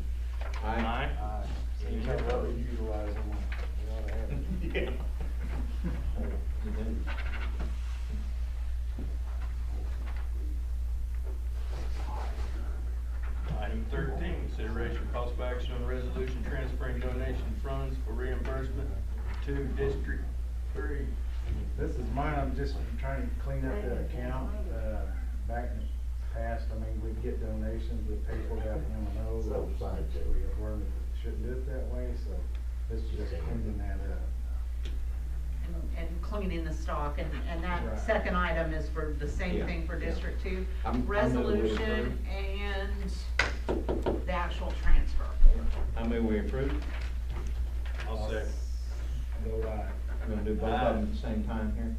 [SPEAKER 5] Aye.
[SPEAKER 10] Aye.
[SPEAKER 4] Any
[SPEAKER 10] You can't
[SPEAKER 4] opposed?
[SPEAKER 10] really utilize them. We ought to have it.
[SPEAKER 4] Yeah. Item 13, consideration possible action on resolution transferring donation funds for reimbursement to District 3.
[SPEAKER 10] This is mine, I'm just trying to clean up that account. Back in the past, I mean, we'd get donations with people that M&O, that we learned shouldn't do it that way, so this is just cleaning that up.
[SPEAKER 6] And cleaning the stock, and that
[SPEAKER 10] Right.
[SPEAKER 6] second item is for the same
[SPEAKER 5] Yeah,
[SPEAKER 6] thing for
[SPEAKER 5] yeah.
[SPEAKER 6] District 2.
[SPEAKER 5] I'm moving with
[SPEAKER 6] Resolution and the actual transfer.
[SPEAKER 5] I move we approve.
[SPEAKER 4] I'll second.
[SPEAKER 10] Vote aye.
[SPEAKER 5] I'm gonna do both of them at the same time here.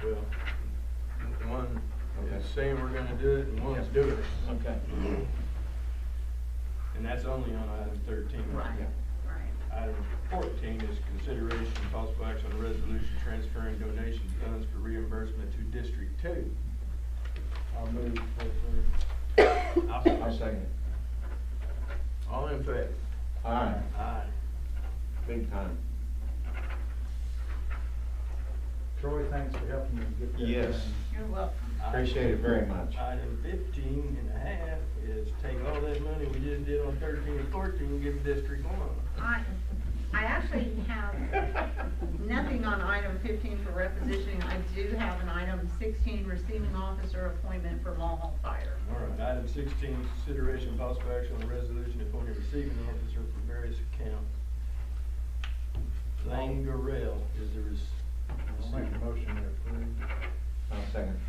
[SPEAKER 4] Well, one is saying we're gonna do it and one's doing it.
[SPEAKER 5] Okay.
[SPEAKER 4] And that's only on item 13.
[SPEAKER 6] Right, right.
[SPEAKER 4] Item 14 is consideration and possible action on a resolution transferring donation funds for reimbursement to District 2.
[SPEAKER 10] I'll move for approve.
[SPEAKER 5] I'll second it.
[SPEAKER 4] All in favor?
[SPEAKER 5] Aye.
[SPEAKER 4] Aye.
[SPEAKER 5] Big time.
[SPEAKER 10] Troy, thanks for helping me get that.
[SPEAKER 5] Yes.
[SPEAKER 10] done.
[SPEAKER 6] You're welcome.
[SPEAKER 5] Appreciate it very much.
[SPEAKER 4] Item 15 and a half is take all that money we just did on 13 and 14 and give District 1.
[SPEAKER 6] I actually have nothing on item 15 for requisitioning. I do have an item 16, receiving officer appointment for Mall Fire.
[SPEAKER 4] All right, item 16, consideration possible action on a resolution appointing receiving officer for various accounts. Lane Garrell is the
[SPEAKER 10] I'll make a motion to approve.
[SPEAKER 5] I'll second.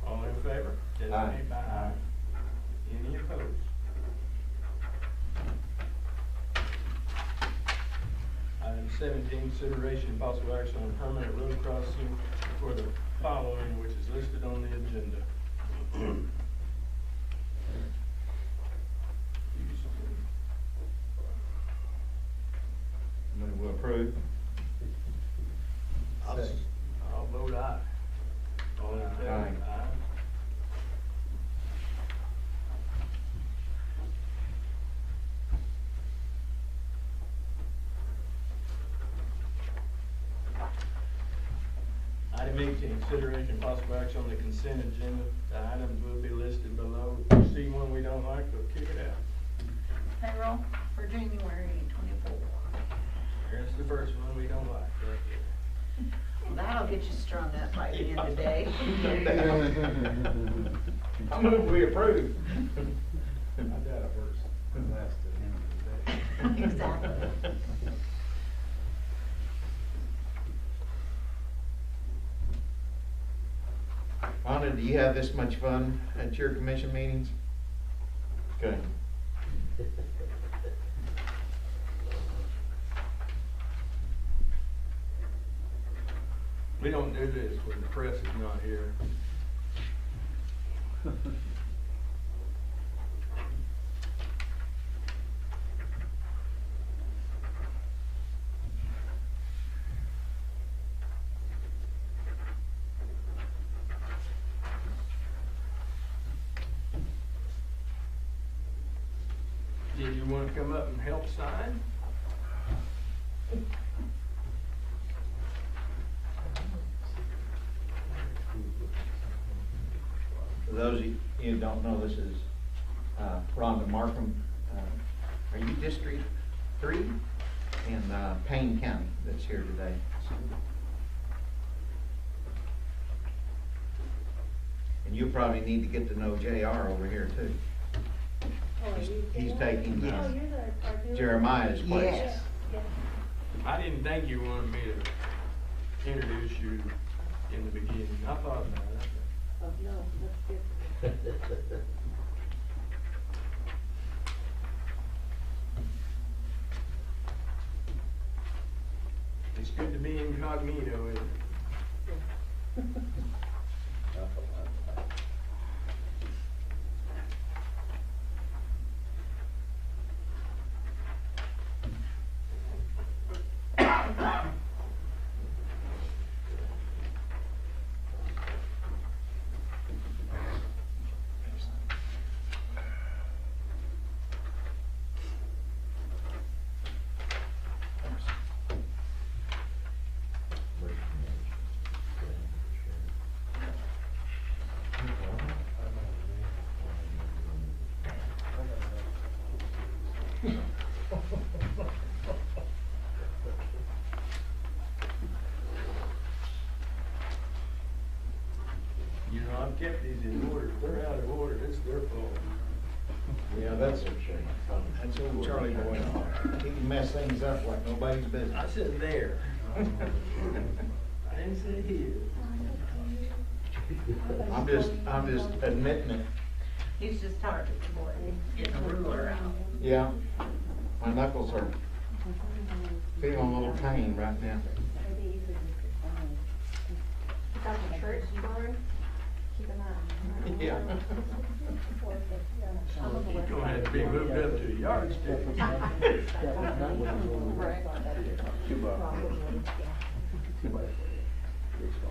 [SPEAKER 4] All in favor? Designate by aye. Any opposed? Item 17, consideration and possible action on permanent road crossing for the following, which is listed on the agenda.
[SPEAKER 5] Move we approve.
[SPEAKER 4] I'll vote aye. All in favor?
[SPEAKER 5] Aye.
[SPEAKER 4] Item 18, consideration and possible action on the consent agenda. The items will be listed below. If you see one we don't like, we'll kick it out.
[SPEAKER 6] Payroll for January 24.
[SPEAKER 4] Here's the first one we don't like, right here.
[SPEAKER 6] Well, that'll get you strung up by the end of the day.
[SPEAKER 5] I move we approve.
[SPEAKER 10] I doubt it works. Last to the end of the day.
[SPEAKER 6] Exactly.
[SPEAKER 5] Anna, do you have this much fun at your commission meetings? Good.
[SPEAKER 4] We don't do this when the press is not here. Did you want to come up and help sign?
[SPEAKER 5] For those of you who don't know, this is Rhonda Markham. Are you District 3? In Payne County that's here today. And you probably need to get to know JR over here too. He's taking Jeremiah's place.
[SPEAKER 6] Yes.
[SPEAKER 4] I didn't think you wanted me to introduce you in the beginning. I thought about it.
[SPEAKER 3] Oh, no, that's good.
[SPEAKER 4] It's good to be incognito, isn't it? You know, I've kept these in order. If they're out of order, it's their fault.
[SPEAKER 2] Yeah, that's That's old Charlie boy. He can mess things up like nobody's business.
[SPEAKER 4] I said there. I didn't say here.
[SPEAKER 2] I'm just admitting it.
[SPEAKER 6] He's just tired of getting a ruler out.
[SPEAKER 2] Yeah. My knuckles are feeling a little pain right now.
[SPEAKER 3] Got the church going? Keep an eye.
[SPEAKER 2] Yeah.
[SPEAKER 4] You're gonna have to be moved up to a yardstick.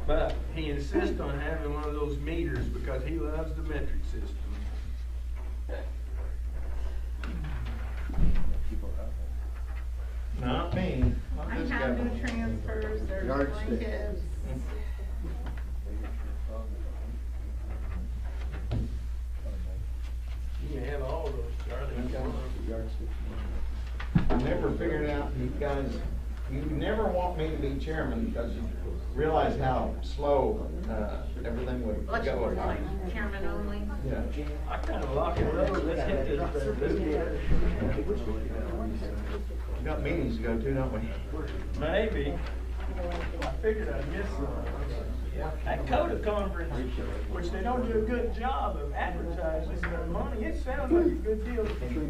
[SPEAKER 4] But he insists on having one of those meters because he loves the metric system.
[SPEAKER 2] Not me.
[SPEAKER 6] I have new transfers, there's blankets.
[SPEAKER 4] You can have all those, Charlie.
[SPEAKER 2] I never figured out, you guys, you never want me to be chairman because you realize how slow everything would
[SPEAKER 6] Let's
[SPEAKER 2] go.
[SPEAKER 6] go like chairman only.
[SPEAKER 2] Yeah.
[SPEAKER 4] I kind of lock and load. Let's hit this.
[SPEAKER 2] We got meetings to go to, don't we?
[SPEAKER 4] Maybe. I figured I'd miss some. That CODA conference, which they don't do a good job of advertising their money, it sounds like a good deal.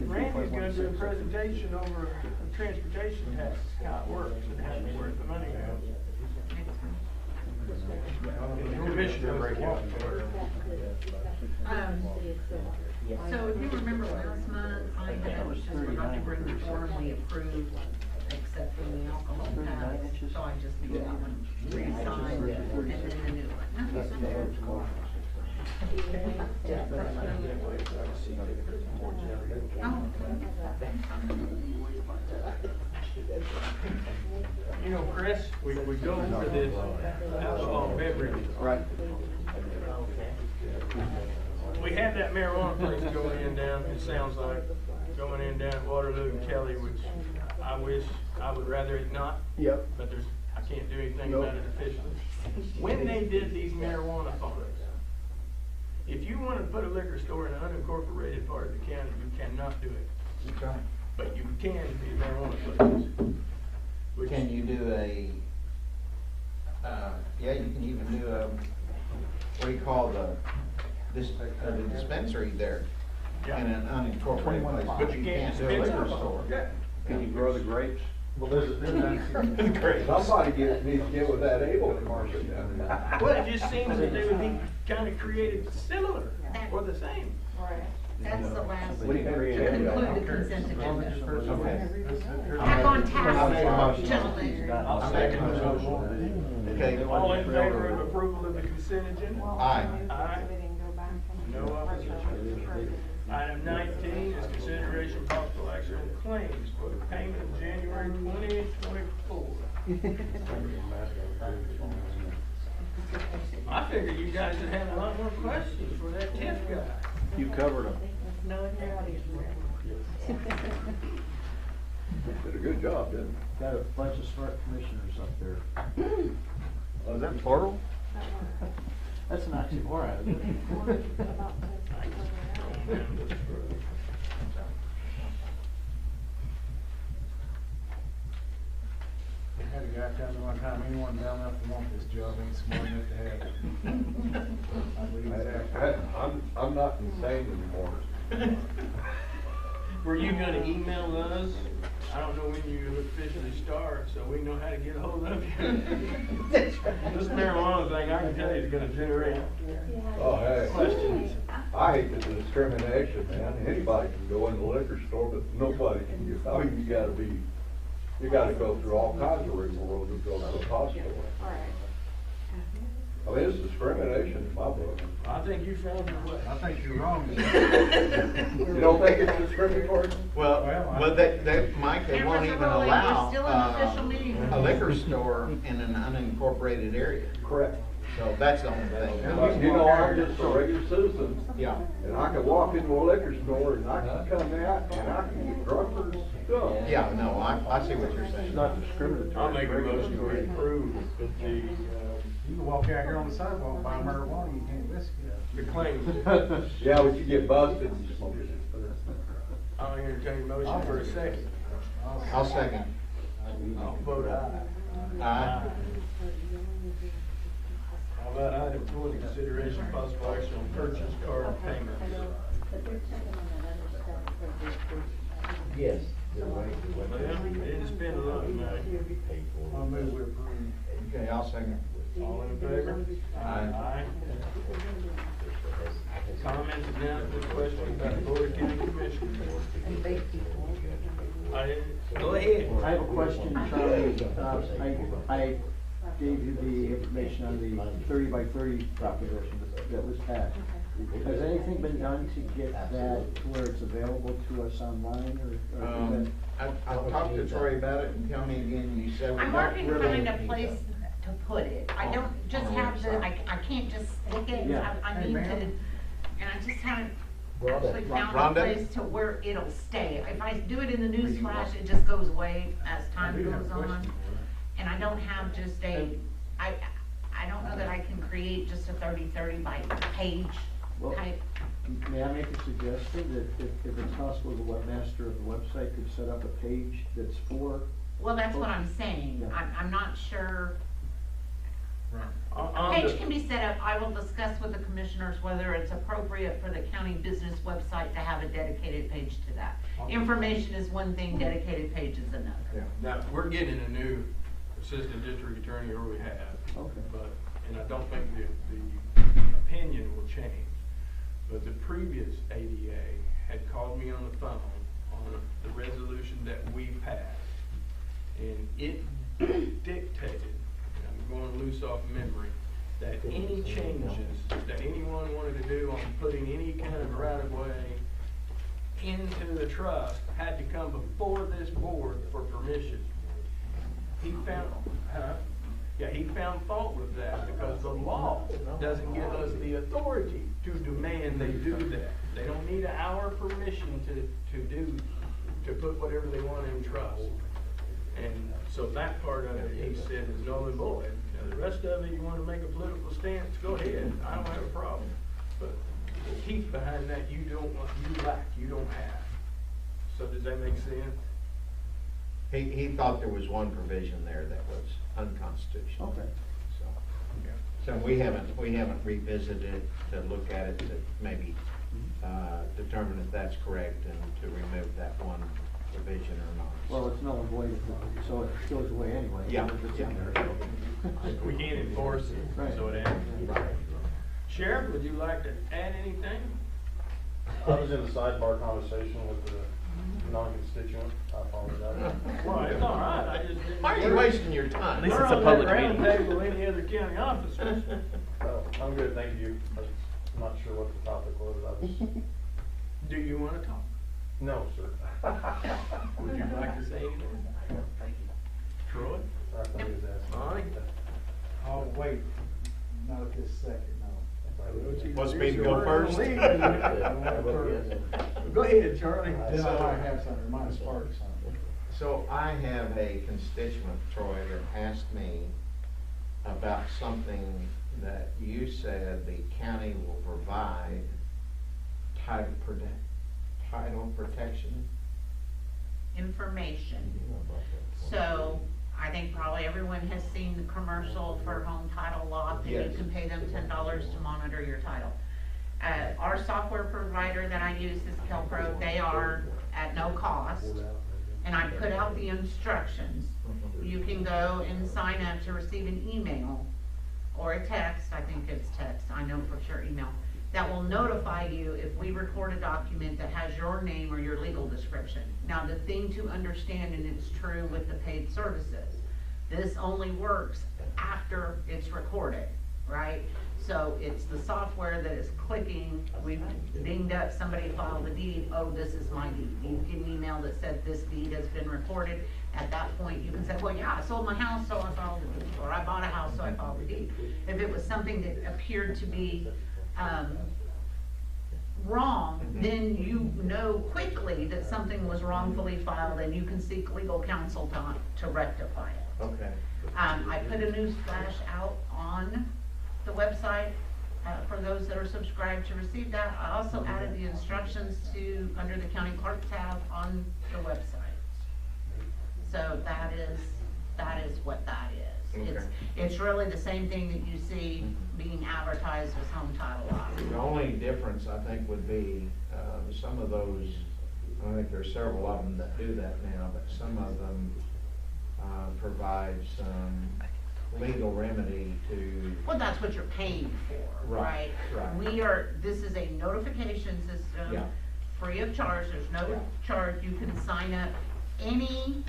[SPEAKER 4] Randy's gonna do a presentation over transportation taxes, how it works and how where the money goes. The commissioner breakout.
[SPEAKER 6] So if you remember last month, I had just forgot to bring the form we approved, except for the alcohol tax, so I just need that one re-signed and then the new one.
[SPEAKER 4] You know, Chris, we go over this alcohol beverage.
[SPEAKER 1] Right.
[SPEAKER 4] We had that marijuana place going in down, it sounds like, going in down at Waterloo and Kelly, which I wish, I would rather it not.
[SPEAKER 1] Yep.
[SPEAKER 4] But I can't do anything
[SPEAKER 1] Nope.
[SPEAKER 4] about it officially. When they did these marijuana farms, if you want to put a liquor store in an unincorporated part of the county, you cannot do it.
[SPEAKER 2] Okay.
[SPEAKER 4] But you can do marijuana places. Which-
[SPEAKER 2] Can you do a, yeah, you can even do a, what do you call the dispensary there in an unincorporated place, but you can't do a liquor store.
[SPEAKER 15] Can you grow the grapes?
[SPEAKER 10] Well, there's
[SPEAKER 4] Great.
[SPEAKER 15] Somebody needs to get with that able commercial down there.
[SPEAKER 4] Well, it just seems that they would be kind of created similar or the same.
[SPEAKER 6] Right. That's the last,
[SPEAKER 15] We can create a-
[SPEAKER 6] conclude the consent agenda.
[SPEAKER 2] Okay.
[SPEAKER 6] Back on
[SPEAKER 2] I'll make a
[SPEAKER 6] task,
[SPEAKER 2] motion.
[SPEAKER 6] gentlemen.
[SPEAKER 2] I'll second the motion. Okay.
[SPEAKER 4] All in favor of approval of the consent agenda?
[SPEAKER 2] Aye.
[SPEAKER 4] Aye. No opposition. Item 19 is consideration possible action on claims for the payment of January 2024. I figured you guys would have a lot more questions for that TIF guy.
[SPEAKER 15] You covered them.
[SPEAKER 3] No, in your audience.
[SPEAKER 15] Did a good job, didn't
[SPEAKER 8] Got a bunch of smart commissioners up there.
[SPEAKER 15] you? Was that plural?
[SPEAKER 8] That's an oxymoron, isn't it?
[SPEAKER 10] I had a guy tell me one time, anyone down enough to want this job ain't smart enough to have it. I believe exactly.
[SPEAKER 15] I'm not insane anymore.
[SPEAKER 4] Were you gonna email us? I don't know when you officially start, so we know how to get a hold of you. This marijuana thing, I can tell you, is gonna generate
[SPEAKER 15] Oh, hey.
[SPEAKER 4] questions.
[SPEAKER 15] I hate the discrimination, man. Anybody can go in the liquor store, but nobody can get, I mean, you gotta go through all kinds of rigmarole to go to the hospital. I mean, it's discrimination in my book.
[SPEAKER 4] I think you found your way.
[SPEAKER 10] I think you're wrong.
[SPEAKER 15] You don't think it's discriminatory?
[SPEAKER 2] Well, Mike, they won't even
[SPEAKER 6] Mr. Rowley,
[SPEAKER 2] allow
[SPEAKER 6] we're still in official meeting.
[SPEAKER 2] a liquor store in an unincorporated area.
[SPEAKER 15] Correct.
[SPEAKER 2] So that's the only thing.
[SPEAKER 15] But, you know, I'm just a regular citizen,
[SPEAKER 2] Yeah.
[SPEAKER 15] and I can walk into a liquor store and I can come out and I can get drunker stuff.
[SPEAKER 5] Yeah, no, I see what you're saying.
[SPEAKER 8] It's not discriminatory.
[SPEAKER 4] I'll make a motion to approve the,
[SPEAKER 10] You can walk out here on the sidewalk and buy marijuana, you can't risk it.
[SPEAKER 4] the claims.
[SPEAKER 15] Yeah, but you get busted.
[SPEAKER 4] I'll entertain a motion for a second.
[SPEAKER 5] I'll second.
[SPEAKER 4] I'll vote aye.
[SPEAKER 5] Aye.
[SPEAKER 4] How about item 20, consideration of possible action on purchase card payments?
[SPEAKER 2] Yes.
[SPEAKER 4] Well, they didn't spend a lot of money.
[SPEAKER 10] I'll move we approve.
[SPEAKER 5] Okay, I'll second.
[SPEAKER 4] All in favor?
[SPEAKER 5] Aye.
[SPEAKER 4] Comments, announcements, questions about the Board of County Commissioners? Go ahead.
[SPEAKER 8] I have a question, Charlie. I gave you the information on the 30 by 30 proposition that was passed. Has anything been done to get that to where it's available to us online, or is that?
[SPEAKER 5] I'll talk to Troy about it and tell me again, you said we
[SPEAKER 6] I'm
[SPEAKER 5] don't
[SPEAKER 6] working to
[SPEAKER 5] really.
[SPEAKER 6] find a place to put it. I don't just have the, I can't just stick it,
[SPEAKER 8] Yeah.
[SPEAKER 6] I need to, and I just haven't actually found a
[SPEAKER 5] Rhonda?
[SPEAKER 6] place to where it'll stay. If I do it in the news flash, it just goes away as time goes on. And I don't have just I don't know that I can create just a 30-30 by page
[SPEAKER 8] Well,
[SPEAKER 6] type.
[SPEAKER 8] May I make a suggestion that if it's possible, the webmaster of the website could set up a page that's for?
[SPEAKER 6] Well, that's what I'm saying.
[SPEAKER 8] Yeah.
[SPEAKER 6] I'm not sure. A
[SPEAKER 4] On
[SPEAKER 6] page
[SPEAKER 4] the-
[SPEAKER 6] can be set up. I will discuss with the commissioners whether it's appropriate for the county business website to have a dedicated page to that. Information is one thing, dedicated page is another.
[SPEAKER 5] Yeah.
[SPEAKER 4] Now, we're getting a new assistant district attorney, or we have.
[SPEAKER 8] Okay.
[SPEAKER 4] But, and I don't think the opinion will change. But the previous ADA had called me on the phone on the resolution that we passed. And it dictated, and I'm going loose off memory, that any changes that anyone wanted to do on putting any kind of right of way into the trust had to come before this board for permission. He found fault with that because the law doesn't give us the authority to demand they do that. They don't need our permission to put whatever they want in trust. And so that part of it, he said, is null and void. Now, the rest of it, you want to make a political stance, go ahead. I don't have a problem. But the teeth behind that, you don't have. So does that make sense?
[SPEAKER 5] He thought there was one provision there that was unconstitutional.
[SPEAKER 8] Okay.
[SPEAKER 5] So we haven't revisited to look at it to maybe determine if that's correct and to remove that one provision or not.
[SPEAKER 8] Well, it's null and void, so it goes away anyway.
[SPEAKER 5] Yeah.
[SPEAKER 8] If it's in there, so.
[SPEAKER 4] We can't enforce it,
[SPEAKER 8] Right.
[SPEAKER 4] so it ends. Sheriff, would you like to add anything?
[SPEAKER 16] I was in a sidebar conversation with the non-constituent. I apologize.
[SPEAKER 4] Well, it's all right, I just didn't.
[SPEAKER 5] Why are you wasting your time?
[SPEAKER 13] At least
[SPEAKER 4] We're
[SPEAKER 13] it's a
[SPEAKER 4] on
[SPEAKER 13] public
[SPEAKER 4] that round
[SPEAKER 13] meeting.
[SPEAKER 4] table, any other county officers.
[SPEAKER 16] I'm good, thank you. I'm not sure what the topic was. I was,
[SPEAKER 4] Do you want to talk?
[SPEAKER 16] no, sir.
[SPEAKER 4] Would you like to say anything? Troy?
[SPEAKER 16] I thought he was asking.
[SPEAKER 4] Lonnie?
[SPEAKER 10] Oh, wait, not at this second, no.
[SPEAKER 5] Wants me to go first?
[SPEAKER 4] Go ahead, Charlie.
[SPEAKER 10] Then I might have something, might spark something.
[SPEAKER 5] So I have a constituent, Troy, that asked me about something that you said the county will provide title protection.
[SPEAKER 6] Information. So, I think probably everyone has seen the commercial for home title lock, and you
[SPEAKER 5] Yes.
[SPEAKER 6] can pay them $10 to monitor your title. Our software provider that I use is Kelpro. They are at no cost, and I put out the instructions. You can go and sign up to receive an email or a text, I think it's text, I know for sure email, that will notify you if we record a document that has your name or your legal description. Now, the thing to understand, and it's true with the paid services, this only works after it's recorded, right? So it's the software that is clicking, we've dinged up, somebody filed a deed, oh, this is my deed. You get an email that said this deed has been recorded. At that point, you can say, well, yeah, I sold my house, so I filed the deed, or I bought a house, so I filed the deed. If it was something that appeared to be, wrong, then you know quickly that something was wrongfully filed and you can seek legal counsel to rectify it.
[SPEAKER 5] Okay.
[SPEAKER 6] I put a news flash out on the website for those that are subscribed to receive that. I also added the instructions under the county clerk tab on the website. So that is what that is.
[SPEAKER 5] Okay.
[SPEAKER 6] It's really the same thing that you see being advertised as home title lots.
[SPEAKER 5] The only difference, I think, would be, some of those, I think there's several of them that do that now, but some of them provide some legal remedy to.
[SPEAKER 6] Well, that's what you're paying for, right?
[SPEAKER 5] Right.
[SPEAKER 6] This is a notification system,
[SPEAKER 5] Yeah.
[SPEAKER 6] free of charge, there's no charge. You can sign up any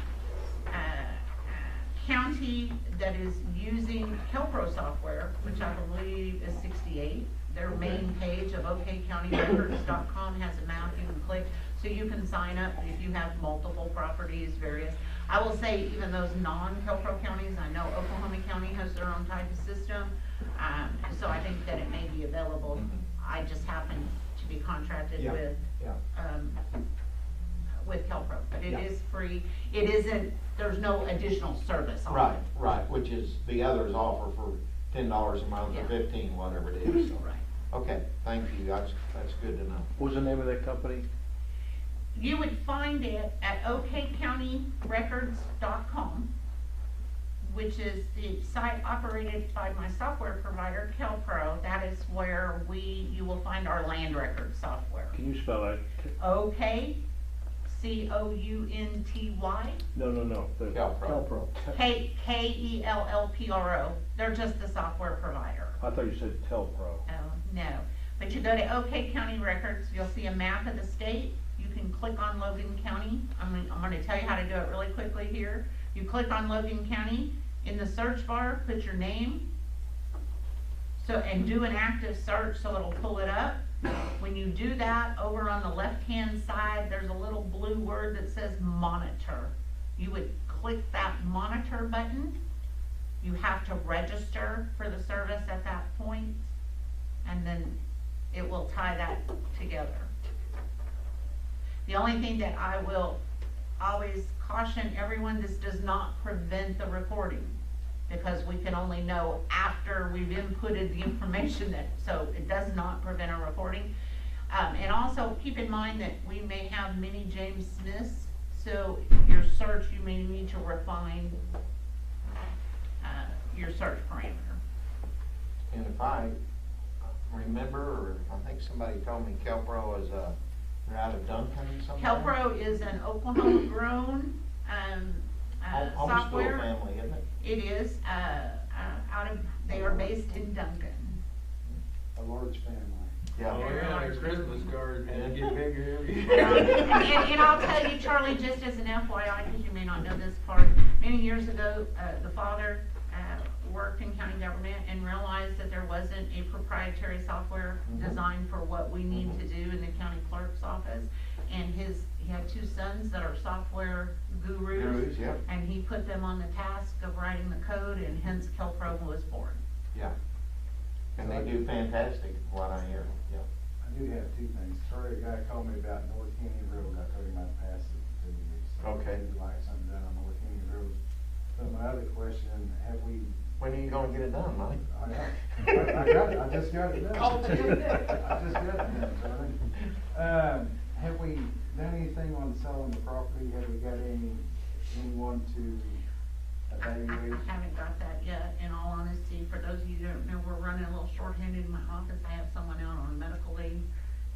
[SPEAKER 6] county that is using Kelpro software, which I believe is 68. Their main page of okcountyrecords.com has a map you can click, so you can sign up if you have multiple properties, various. I will say even those non-Kelpro counties, I know Oklahoma County has their own type of system, so I think that it may be available. I just happen to be contracted with Kelpro, but it is free. It isn't, there's no additional service on it.
[SPEAKER 5] Right, which is the others offer for $10 a month or $15, whatever it is. So.
[SPEAKER 6] Right.
[SPEAKER 5] Okay, thank you, that's good to know.
[SPEAKER 13] What was the name of that company?
[SPEAKER 6] You would find it at okcountyrecords.com, which is the site operated by my software provider, Kelpro. That is where you will find our land record software.
[SPEAKER 13] Can you spell that?
[SPEAKER 6] OKCOUNTY.
[SPEAKER 13] No.
[SPEAKER 5] Kelpro.
[SPEAKER 6] KELLPRO. They're just the software provider.
[SPEAKER 13] I thought you said Telpro.
[SPEAKER 6] Oh, no. But you go to OK County Records, you'll see a map of the state. You can click on Logan County. I'm going to tell you how to do it really quickly here. You click on Logan County. In the search bar, put your name. And do an active search so it'll pull it up. When you do that, over on the left-hand side, there's a little blue word that says monitor. You would click that monitor button. You have to register for the service at that point, and then it will tie that together. The only thing that I will always caution everyone, this does not prevent the recording, because we can only know after we've inputted the information so it does not prevent a recording. And also keep in mind that we may have many James Smiths, so your search, you may need to refine your search parameter.
[SPEAKER 5] And if I remember, or I think somebody told me Kelpro is they're out of Duncan somewhere?
[SPEAKER 6] Kelpro is an Oklahoma-grown
[SPEAKER 5] Homeschool
[SPEAKER 6] software.
[SPEAKER 5] family, isn't it?
[SPEAKER 6] It is they are based in Duncan.
[SPEAKER 10] A large family.
[SPEAKER 5] Yeah.
[SPEAKER 4] Oh, yeah, their Christmas cards, man, get bigger every year.
[SPEAKER 6] And I'll tell you, Charlie, just as an FYI, because you may not know this part, many years ago, the father worked in county government and realized that there wasn't a proprietary software designed for what we need to do in the county clerk's office. And he had two sons that are software gurus, and he put them on the task of writing the code, and hence Kelpro was born.
[SPEAKER 5] Yeah. And they do fantastic, what I hear. Yeah.
[SPEAKER 10] I do have two things. Sorry, a guy called me about North Canyon Road. I told him I'd pass it to you. So
[SPEAKER 5] Okay.
[SPEAKER 10] I'd like something done on North Canyon Road. But my other question, have we...
[SPEAKER 5] When are you going to get it done, Mike?
[SPEAKER 10] I got it. I just got it done.
[SPEAKER 5] Oh,
[SPEAKER 10] I just got it done, Charlie. Have we done anything on selling the property? Have we got anyone to evaluate?
[SPEAKER 6] I haven't got that yet, in all honesty. For those of you who don't know, we're running a little shorthanded in my office. I have someone out on medical leave,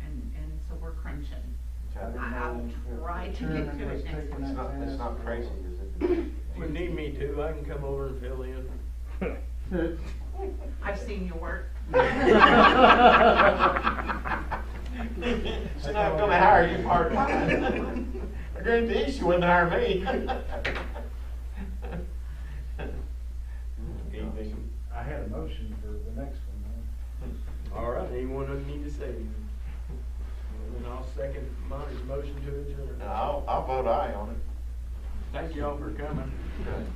[SPEAKER 6] and so we're crunching. I'll try to get to it next week.
[SPEAKER 5] It's not crazy, is it?
[SPEAKER 4] If you need me to, I can come over and fill in.
[SPEAKER 6] I've seen your work.
[SPEAKER 5] She's not going to hire you part-time. I guarantee she wouldn't hire me.
[SPEAKER 10] I had a motion for the next one.
[SPEAKER 4] All right, anyone need to say anything? And I'll second Monty's motion to adjourn.
[SPEAKER 5] I'll vote aye on it.
[SPEAKER 4] Thank you all for coming.
[SPEAKER 5] Good.